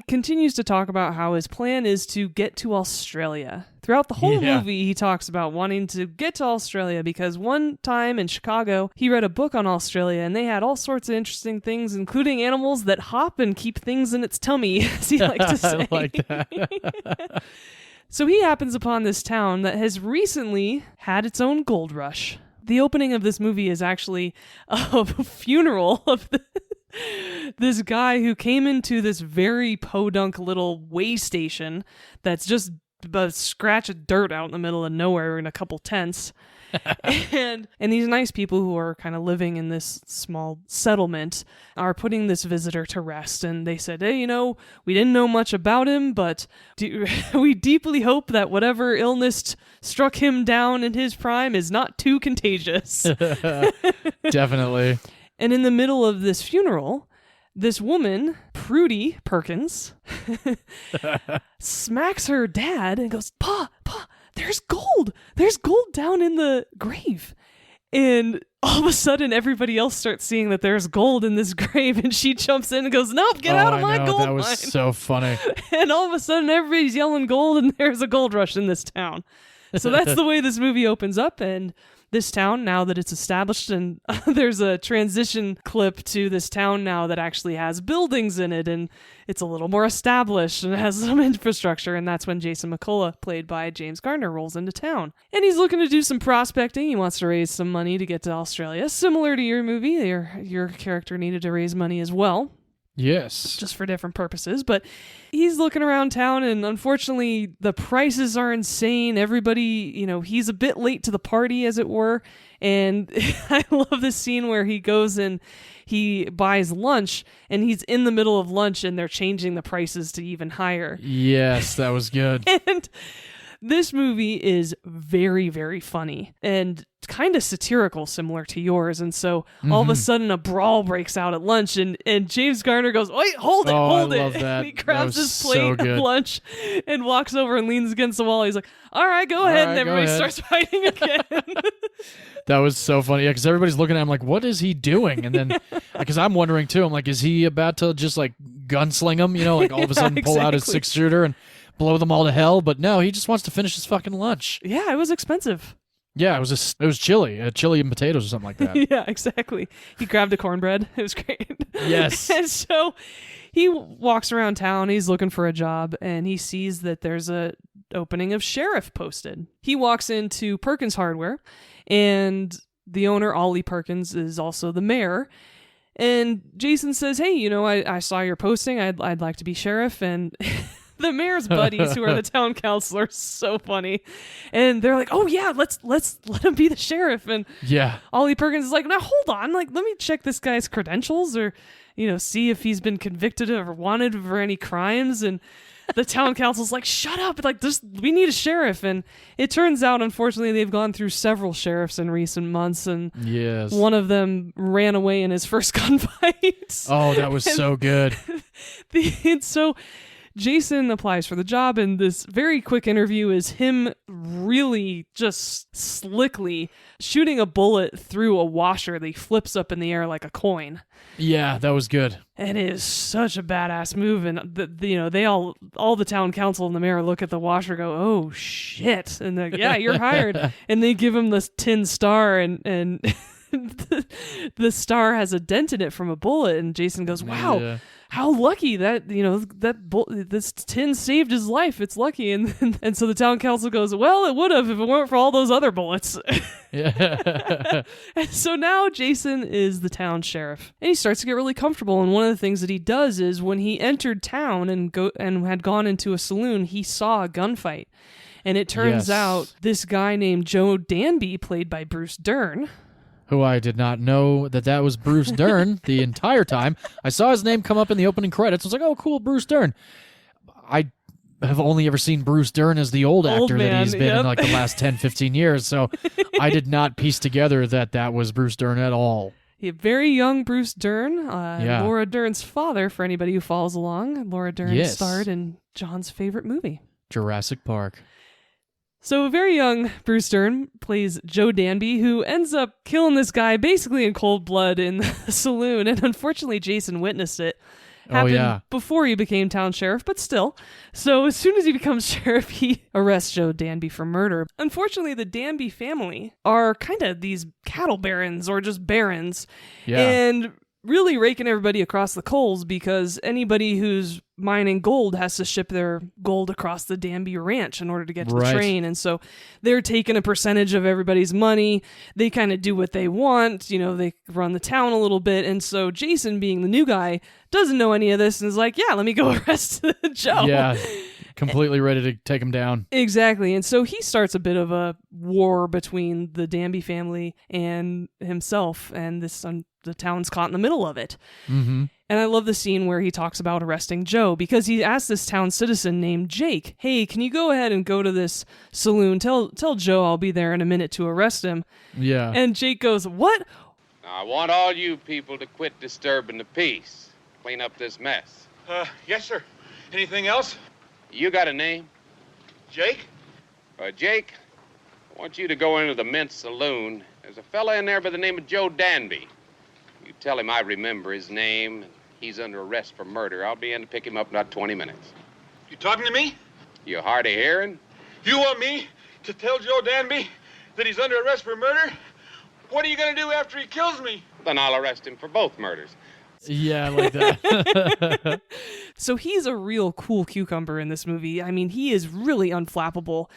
continues to talk about how his plan is to get to Australia. Throughout the whole movie, he talks about wanting to get to Australia because one time in Chicago, he read a book on Australia and they had all sorts of interesting things, including animals that hop and keep things in its tummy, as he liked to say. I like that. So he happens upon this town that has recently had its own gold rush. The opening of this movie is actually a funeral of this guy who came into this very podunk little way station that's just a scratch of dirt out in the middle of nowhere in a couple tents. and these nice people who are kind of living in this small settlement are putting this visitor to rest. And they said, hey, we didn't know much about him, but we deeply hope that whatever illness struck him down in his prime is not too contagious. Definitely. And in the middle of this funeral, this woman, Prudy Perkins, smacks her dad and goes, Pa, there's gold. There's gold down in the grave. And all of a sudden, everybody else starts seeing that there's gold in this grave, and she jumps in and goes, nope, get out of my gold mine. That was so funny. And all of a sudden, everybody's yelling gold, and there's a gold rush in this town. So that's the way this movie opens up, and this town, now that it's established, and there's a transition clip to this town now that actually has buildings in it, and it's a little more established and has some infrastructure, and that's when Jason McCullough, played by James Garner, rolls into town. And he's looking to do some prospecting. He wants to raise some money to get to Australia. Similar to your movie, your character needed to raise money as well. Yes. Just for different purposes. But he's looking around town, and unfortunately, the prices are insane. Everybody, he's a bit late to the party, as it were. And I love this scene where he goes and he buys lunch, and he's in the middle of lunch, and they're changing the prices to even higher. Yes, that was good. And this movie is very, very funny and kind of satirical, similar to yours. And so all of a sudden a brawl breaks out at lunch, and James Garner goes, wait, hold it. I love that. And he grabs his plate of lunch and walks over and leans against the wall. He's like, all right, go ahead. And everybody starts fighting again. That was so funny. Yeah, because everybody's looking at him like, what is he doing? And then, because I'm wondering too, I'm like, is he about to just like gunsling them? Like all of a sudden pull out his 6-shooter and blow them all to hell? But no, he just wants to finish his fucking lunch. Yeah, it was expensive. Yeah, it was chili. Chili and potatoes or something like that. Yeah, exactly. He grabbed a cornbread. It was great. Yes. And so he walks around town. He's looking for a job, and he sees that there's a opening of sheriff posted. He walks into Perkins Hardware, and the owner, Ollie Perkins, is also the mayor. And Jason says, hey, I saw your posting. I'd like to be sheriff. And the mayor's buddies, who are the town council, are so funny. And they're like, oh yeah, let's let him be the sheriff. And yeah, Ollie Perkins is like, now hold on, let me check this guy's credentials, or see if he's been convicted or wanted for any crimes. And the town council's like, shut up, we need a sheriff. And it turns out, unfortunately, they've gone through several sheriffs in recent months, and yes, one of them ran away in his first gunfight. Oh, that was so good. So Jason applies for the job, and this very quick interview is him really just slickly shooting a bullet through a washer that he flips up in the air like a coin. Yeah, that was good. And it is such a badass move, and they all the town council and the mayor look at the washer, go, oh shit, and they're like, yeah, you're hired. And they give him this tin star, and the star has a dent in it from a bullet, and Jason goes, wow. Yeah. How lucky that this tin saved his life. It's lucky. And so the town council goes, well, it would have if it weren't for all those other bullets. Yeah. And so now Jason is the town sheriff, and he starts to get really comfortable. And one of the things that he does is when he entered town and had gone into a saloon, he saw a gunfight. And it turns out this guy named Joe Danby, played by Bruce Dern, who I did not know that was Bruce Dern the entire time. I saw his name come up in the opening credits. I was like, oh, cool, Bruce Dern. I have only ever seen Bruce Dern as the old actor man, that he's been yep. in like the last 10, 15 years, so I did not piece together that was Bruce Dern at all. A very young Bruce Dern, Yeah. Laura Dern's father, for anybody who follows along. Laura Dern Yes. starred in John's favorite movie. Jurassic Park. So a very young Bruce Dern plays Joe Danby, who ends up killing this guy basically in cold blood in the saloon, and unfortunately Jason witnessed it. Happened before he became town sheriff, but still. So as soon as he becomes sheriff, he arrests Joe Danby for murder. Unfortunately, the Danby family are kind of these cattle barons or just barons. Yeah. And really raking everybody across the coals because anybody who's mining gold has to ship their gold across the Danby ranch in order to get to the train. And so they're taking a percentage of everybody's money. They kind of do what they want. You know, they run the town a little bit. And so Jason, being the new guy, doesn't know any of this and is like, yeah, let me go arrest Joe. Yeah. Completely ready to take him down. Exactly. And so he starts a bit of a war between the Danby family and himself, and the town's caught in the middle of it. Mm-hmm. And I love the scene where he talks about arresting Joe because he asked this town citizen named Jake, hey, can you go ahead and go to this saloon? Tell Joe I'll be there in a minute to arrest him. Yeah. And Jake goes, what? Now, I want all you people to quit disturbing the peace. Clean up this mess. Yes, sir. Anything else? You got a name? Jake? Jake, I want you to go into the men's saloon. There's a fella in there by the name of Joe Danby. You tell him I remember his name, and he's under arrest for murder. I'll be in to pick him up in about 20 minutes. You talking to me? You hard of hearing? You want me to tell Joe Danby that he's under arrest for murder? What are you going to do after he kills me? Then I'll arrest him for both murders. Yeah, like that. So he's a real cool cucumber in this movie. I mean, he is really unflappable.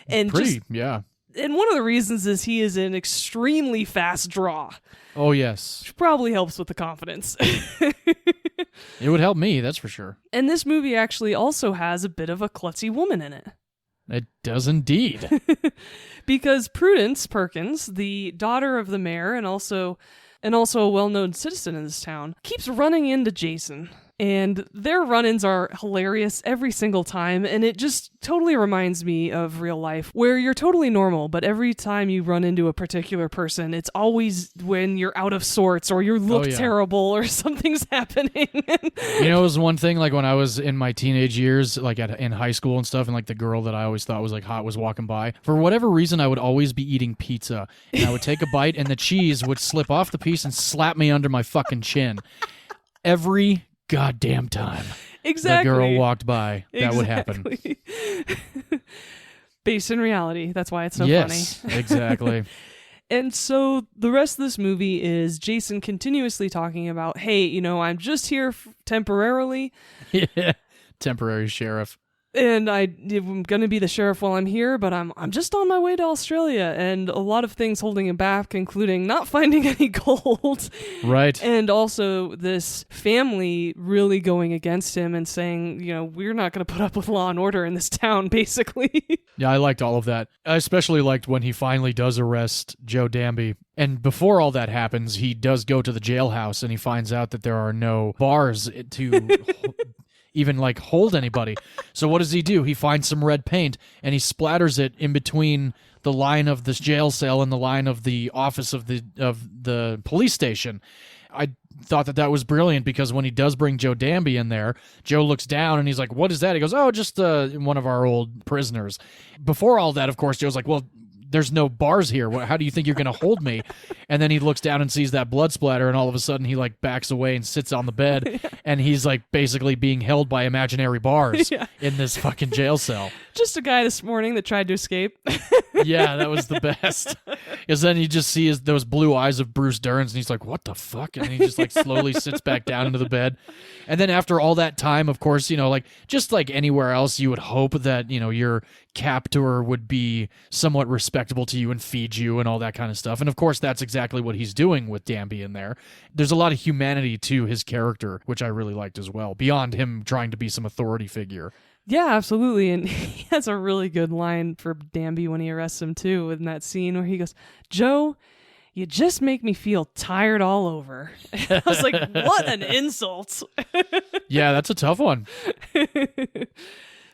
And yeah. And one of the reasons is he is an extremely fast draw. Oh, yes. Which probably helps with the confidence. It would help me, that's for sure. And this movie actually also has a bit of a klutzy woman in it. It does indeed. Because Prudence Perkins, the daughter of the mayor and also a well-known citizen in this town, keeps running into Jason. And their run-ins are hilarious every single time, and it just totally reminds me of real life, where you're totally normal, but every time you run into a particular person, it's always when you're out of sorts, or you look terrible, or something's happening. You know, it was one thing, like when I was in my teenage years, like in high school and stuff, and like the girl that I always thought was like hot was walking by. For whatever reason, I would always be eating pizza, and I would take a bite, and the cheese would slip off the piece and slap me under my fucking chin. Every goddamn time exactly the girl walked by, that would happen. Based in reality. That's why it's so funny. Exactly. And so the rest of this movie is Jason continuously talking about, hey, you know, I'm just here temporarily. Yeah, temporary sheriff. And I'm going to be the sheriff while I'm here, but I'm just on my way to Australia, and a lot of things holding him back, including not finding any gold. Right. And also this family really going against him and saying, you know, we're not going to put up with law and order in this town, basically. Yeah, I liked all of that. I especially liked when he finally does arrest Joe Danby. And before all that happens, he does go to the jailhouse and he finds out that there are no bars to even like hold anybody. So what does he do? He finds some red paint and he splatters it in between the line of this jail cell and the line of the office of the police station. I thought that was brilliant because when he does bring Joe Danby in there, Joe looks down and he's like, what is that? He goes, oh, just one of our old prisoners. Before all that, of course, Joe's like, well, there's no bars here. How do you think you're going to hold me? And then he looks down and sees that blood splatter, and all of a sudden he like backs away and sits on the bed, and he's like basically being held by imaginary bars in this fucking jail cell. Just a guy this morning that tried to escape. Yeah, that was the best. Because then you just see those blue eyes of Bruce Dern's, and he's like, what the fuck? And he just like slowly sits back down into the bed. And then after all that time, of course, you know, like just like anywhere else, you would hope that, you know, your captor would be somewhat respectable to you and feed you and all that kind of stuff. And of course, that's exactly what he's doing with Danby in there. There's a lot of humanity to his character, which I really liked as well, beyond him trying to be some authority figure. Yeah, absolutely. And he has a really good line for Danby when he arrests him, too, in that scene where he goes, Joe, "You just make me feel tired all over." I was like, what an insult. Yeah, that's a tough one.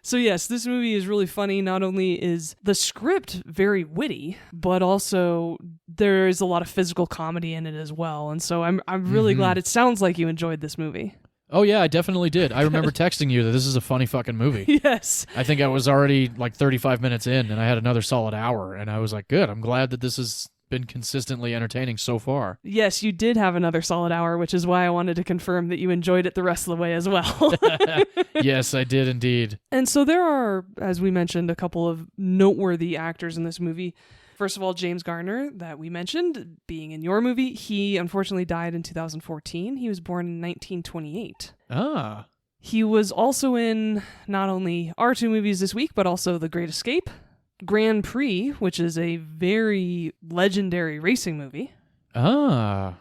So yes, this movie is really funny. Not only is the script very witty, but also there is a lot of physical comedy in it as well. And so I'm really glad. It sounds like you enjoyed this movie. Oh, yeah, I definitely did. I remember texting you that this is a funny fucking movie. Yes. I think I was already like 35 minutes in, and I had another solid hour, and I was like, good, I'm glad that this has been consistently entertaining so far. Yes, you did have another solid hour, which is why I wanted to confirm that you enjoyed it the rest of the way as well. Yes, I did indeed. And so there are, as we mentioned, a couple of noteworthy actors in this movie. First of all, James Garner, that we mentioned, being in your movie, he unfortunately died in 2014. He was born in 1928. Ah. He was also in not only our two movies this week, but also The Great Escape, Grand Prix, which is a very legendary racing movie. Ah.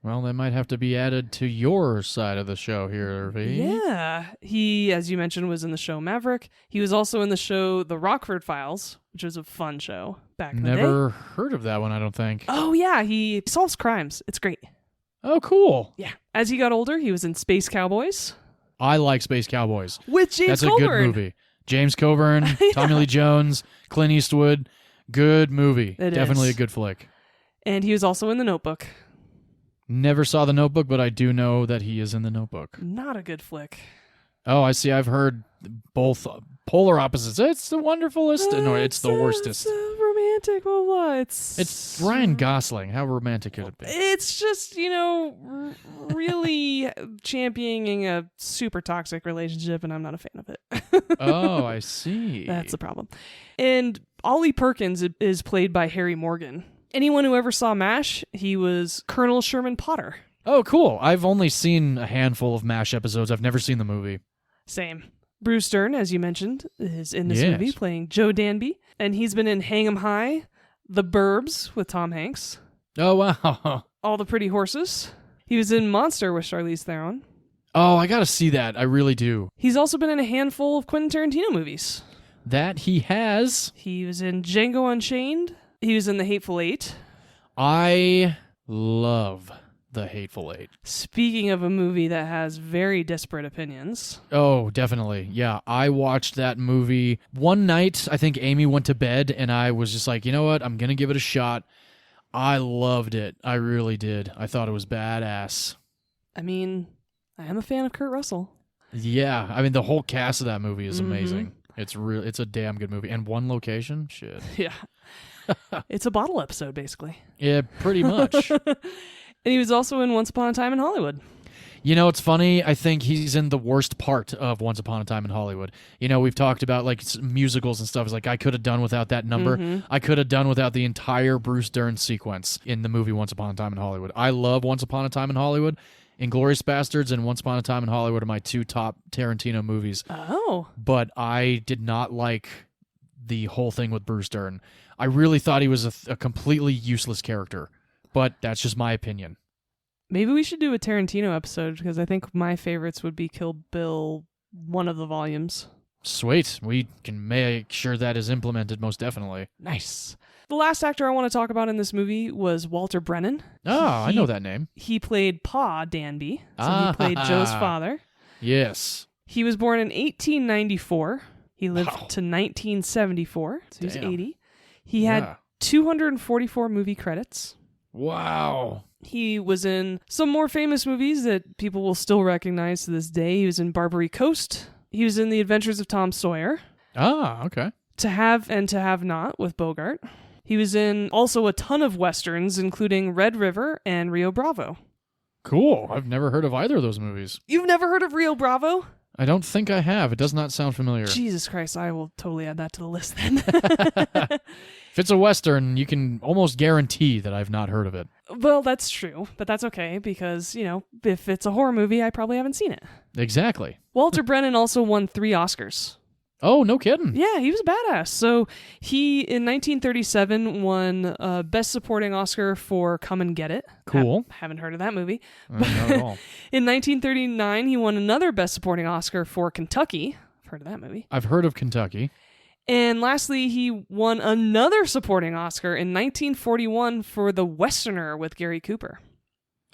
Well, that might have to be added to your side of the show here, V. Yeah. He, as you mentioned, was in the show Maverick. He was also in the show The Rockford Files, which was a fun show back in the day. Never heard of that one, I don't think. Oh, yeah. He solves crimes. It's great. Oh, cool. Yeah. As he got older, he was in Space Cowboys. I like Space Cowboys. With James That's Coburn. a good movie. James Coburn, Tommy Lee Jones, Clint Eastwood. Good movie. It Definitely is. a good flick. And he was also in The Notebook. Never saw The Notebook, but I do know that he is in The Notebook. Not a good flick. Oh, I see. I've heard both polar opposites. It's the wonderfulest, no, it's the worstest. It's romantic, blah, blah. It's Ryan Gosling. How romantic could it be? It's just, really championing a super toxic relationship, and I'm not a fan of it. Oh, I see. That's the problem. And Ollie Perkins is played by Harry Morgan. Anyone who ever saw MASH, he was Colonel Sherman Potter. Oh, cool. I've only seen a handful of MASH episodes. I've never seen the movie. Same. Bruce Dern, as you mentioned, is in this movie playing Joe Danby. And he's been in Hang 'em High, The Burbs with Tom Hanks. Oh, wow. All the Pretty Horses. He was in Monster with Charlize Theron. Oh, I gotta see that. I really do. He's also been in a handful of Quentin Tarantino movies. That he has. He was in Django Unchained. He was in The Hateful Eight. I love The Hateful Eight. Speaking of a movie that has very disparate opinions. Oh, definitely. Yeah, I watched that movie one night. I think Amy went to bed, and I was just like, you know what? I'm going to give it a shot. I loved it. I really did. I thought it was badass. I mean, I am a fan of Kurt Russell. Yeah, I mean, the whole cast of that movie is amazing. It's a damn good movie. And one location? Shit. Yeah. It's a bottle episode, basically. Yeah, pretty much. And he was also in Once Upon a Time in Hollywood. You know, it's funny. I think he's in the worst part of Once Upon a Time in Hollywood. You know, we've talked about like musicals and stuff. It's like I could have done without that number. I could have done without the entire Bruce Dern sequence in the movie Once Upon a Time in Hollywood. I love Once Upon a Time in Hollywood. Inglourious Bastards and Once Upon a Time in Hollywood are my two top Tarantino movies. Oh. But I did not like the whole thing with Bruce Dern. I really thought he was a completely useless character. But that's just my opinion. Maybe we should do a Tarantino episode, because I think my favorites would be Kill Bill, one of the volumes. Sweet. We can make sure that is implemented, most definitely. Nice. The last actor I want to talk about in this movie was Walter Brennan. I know that name. He played Pa Danby, so he played Joe's father. Yes. He was born in 1894. He lived to 1974, so he's 80. He had 244 movie credits. Wow. He was in some more famous movies that people will still recognize to this day. He was in Barbary Coast. He was in The Adventures of Tom Sawyer. Ah, okay. To Have and to Have Not with Bogart. He was in also a ton of westerns, including Red River and Rio Bravo. Cool. I've never heard of either of those movies. You've never heard of Rio Bravo? I don't think I have. It does not sound familiar. Jesus Christ, I will totally add that to the list then. If it's a Western, you can almost guarantee that I've not heard of it. Well, that's true, but that's okay because, if it's a horror movie, I probably haven't seen it. Exactly. Walter Brennan also won 3 Oscars. Oh, no kidding. Yeah, he was a badass. So he, in 1937, won Best Supporting Oscar for Come and Get It. Cool. Haven't heard of that movie. Not at all. In 1939, he won another Best Supporting Oscar for Kentucky. I've heard of that movie. I've heard of Kentucky. And lastly, he won another supporting Oscar in 1941 for The Westerner with Gary Cooper.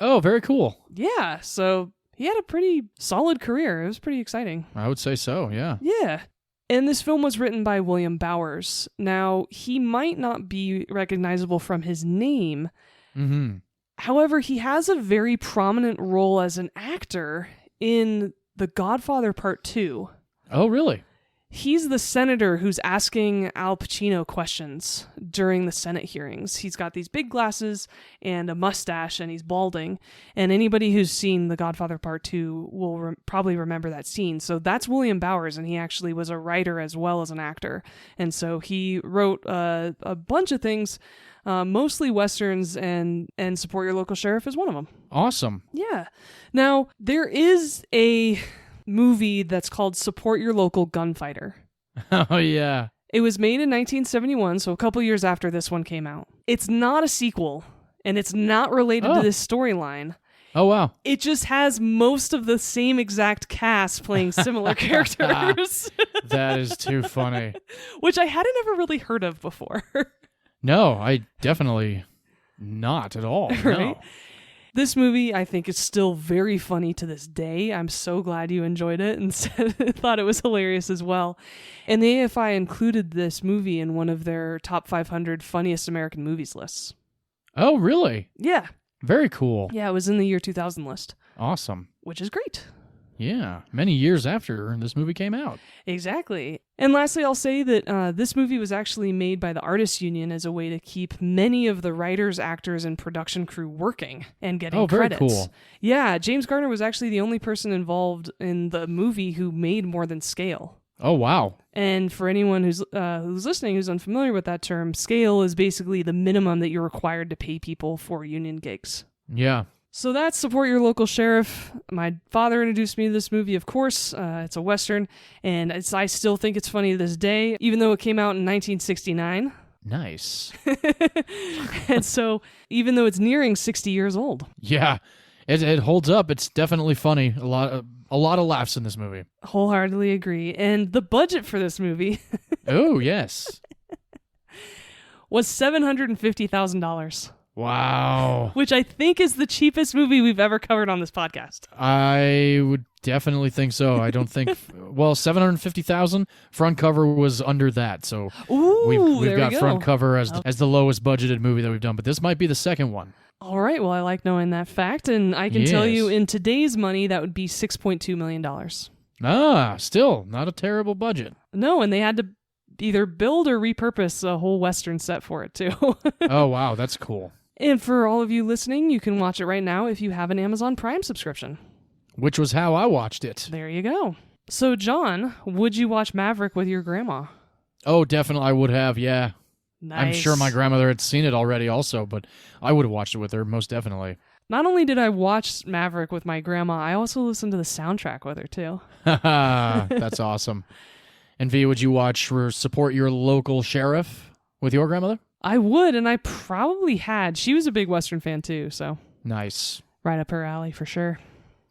Oh, very cool. Yeah, so he had a pretty solid career. It was pretty exciting. I would say so, yeah. Yeah. And this film was written by William Bowers. Now, he might not be recognizable from his name. Mm-hmm. However, he has a very prominent role as an actor in The Godfather Part 2. Oh, really? He's the senator who's asking Al Pacino questions during the Senate hearings. He's got these big glasses and a mustache, and he's balding. And anybody who's seen The Godfather Part 2 will probably remember that scene. So that's William Bowers, and he actually was a writer as well as an actor. And so he wrote a bunch of things, mostly Westerns, and Support Your Local Sheriff is one of them. Awesome. Yeah. Now, there is a movie that's called Support Your Local Gunfighter. Oh, yeah. It was made in 1971, so a couple years after this one came out. It's not a sequel, and it's not related to this storyline. Oh, wow. It just has most of the same exact cast playing similar characters. That is too funny. Which I hadn't ever really heard of before. No, I definitely not at all. Right? No. This movie, I think, is still very funny to this day. I'm so glad you enjoyed it and thought it was hilarious as well. And the AFI included this movie in one of their top 500 funniest American movies lists. Oh, really? Yeah. Very cool. Yeah, it was in the year 2000 list. Awesome. Which is great. Yeah, many years after this movie came out. Exactly. And lastly, I'll say that this movie was actually made by the Artists Union as a way to keep many of the writers, actors, and production crew working and getting credits. Very cool. Yeah, James Garner was actually the only person involved in the movie who made more than scale. Oh, wow. And for anyone who's listening who's unfamiliar with that term, scale is basically the minimum that you're required to pay people for union gigs. Yeah. So that's Support Your Local Sheriff. My father introduced me to this movie, of course. It's a Western, and I still think it's funny to this day, even though it came out in 1969. Nice. And so, even though it's nearing 60 years old. Yeah, it holds up. It's definitely funny. A lot of laughs in this movie. Wholeheartedly agree. And the budget for this movie Oh, yes. was $750,000. Wow. Which I think is the cheapest movie we've ever covered on this podcast. I would definitely think so. I don't think... Well, $750,000. Front cover was under that, so we've got front cover as the lowest budgeted movie that we've done, but this might be the second one. All right, well, I like knowing that fact, and I can tell you in today's money, that would be $6.2 million. Still, not a terrible budget. No, and they had to either build or repurpose a whole Western set for it, too. Oh, wow, that's cool. And for all of you listening, you can watch it right now if you have an Amazon Prime subscription. Which was how I watched it. There you go. So, John, would you watch Maverick with your grandma? Oh, definitely I would have, yeah. Nice. I'm sure my grandmother had seen it already also, but I would have watched it with her, most definitely. Not only did I watch Maverick with my grandma, I also listened to the soundtrack with her, too. That's awesome. And V, would you watch Support Your Local Sheriff with your grandmother? I would, and I probably had. She was a big Western fan, too, so. Nice. Right up her alley, for sure.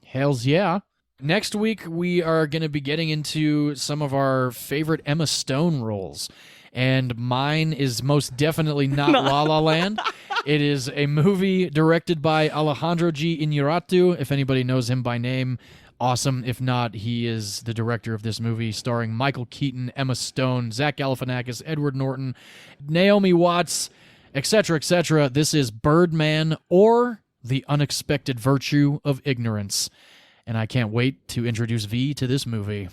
Hells yeah. Next week, we are going to be getting into some of our favorite Emma Stone roles. And mine is most definitely not La La Land. It is a movie directed by Alejandro G. Iñárritu. If anybody knows him by name, awesome. If not, he is the director of this movie, starring Michael Keaton, Emma Stone, Zach Galifianakis, Edward Norton, Naomi Watts, etc., etc. This is Birdman, or The Unexpected Virtue of Ignorance. And I can't wait to introduce V to this movie.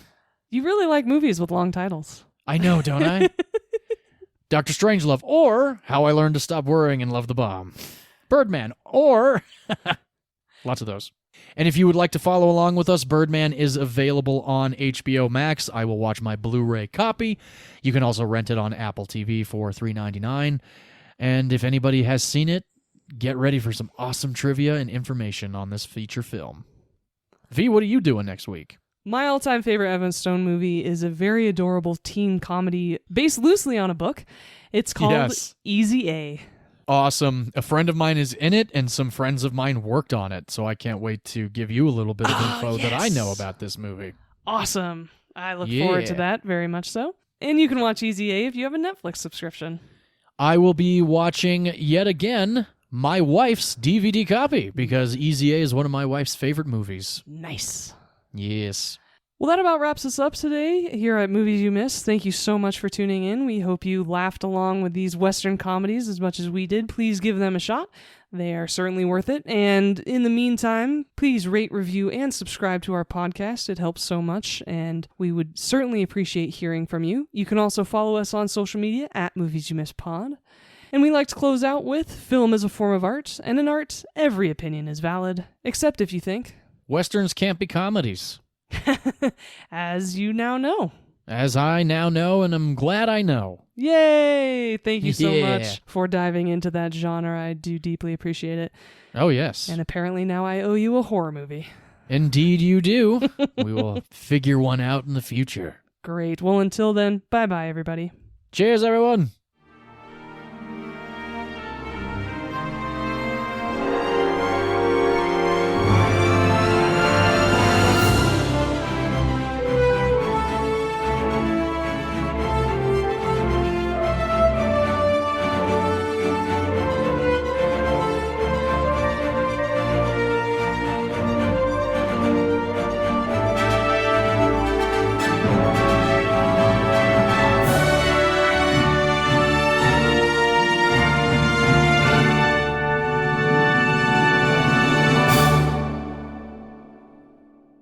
You really like movies with long titles. I know, don't I? Dr. Strangelove, or How I Learned to Stop Worrying and Love the Bomb. Birdman, or... Lots of those. And if you would like to follow along with us, Birdman is available on HBO Max. I will watch my Blu-ray copy. You can also rent it on Apple TV for $3.99. And if anybody has seen it, get ready for some awesome trivia and information on this feature film. V, what are you doing next week? My all-time favorite Emma Stone movie is a very adorable teen comedy based loosely on a book. It's called Easy A. Awesome. A friend of mine is in it, and some friends of mine worked on it, so I can't wait to give you a little bit of info that I know about this movie. Awesome. I look forward to that very much so. And you can watch Easy A if you have a Netflix subscription. I will be watching, yet again, my wife's DVD copy, because Easy A is one of my wife's favorite movies. Nice. Yes. Well, that about wraps us up today here at Movies You Missed. Thank you so much for tuning in. We hope you laughed along with these Western comedies as much as we did. Please give them a shot. They are certainly worth it. And in the meantime, please rate, review, and subscribe to our podcast. It helps so much, and we would certainly appreciate hearing from you. You can also follow us on social media at Movies You Missed Pod. And we like to close out with, film is a form of art, and in art, every opinion is valid, except if you think Westerns can't be comedies. As you now know. As I now know, and I'm glad I know. Yay! Thank you so much for diving into that genre. I do deeply appreciate it. Oh, yes. And apparently now I owe you a horror movie. Indeed you do. We will figure one out in the future. Great. Well, until then, bye-bye, everybody. Cheers, everyone.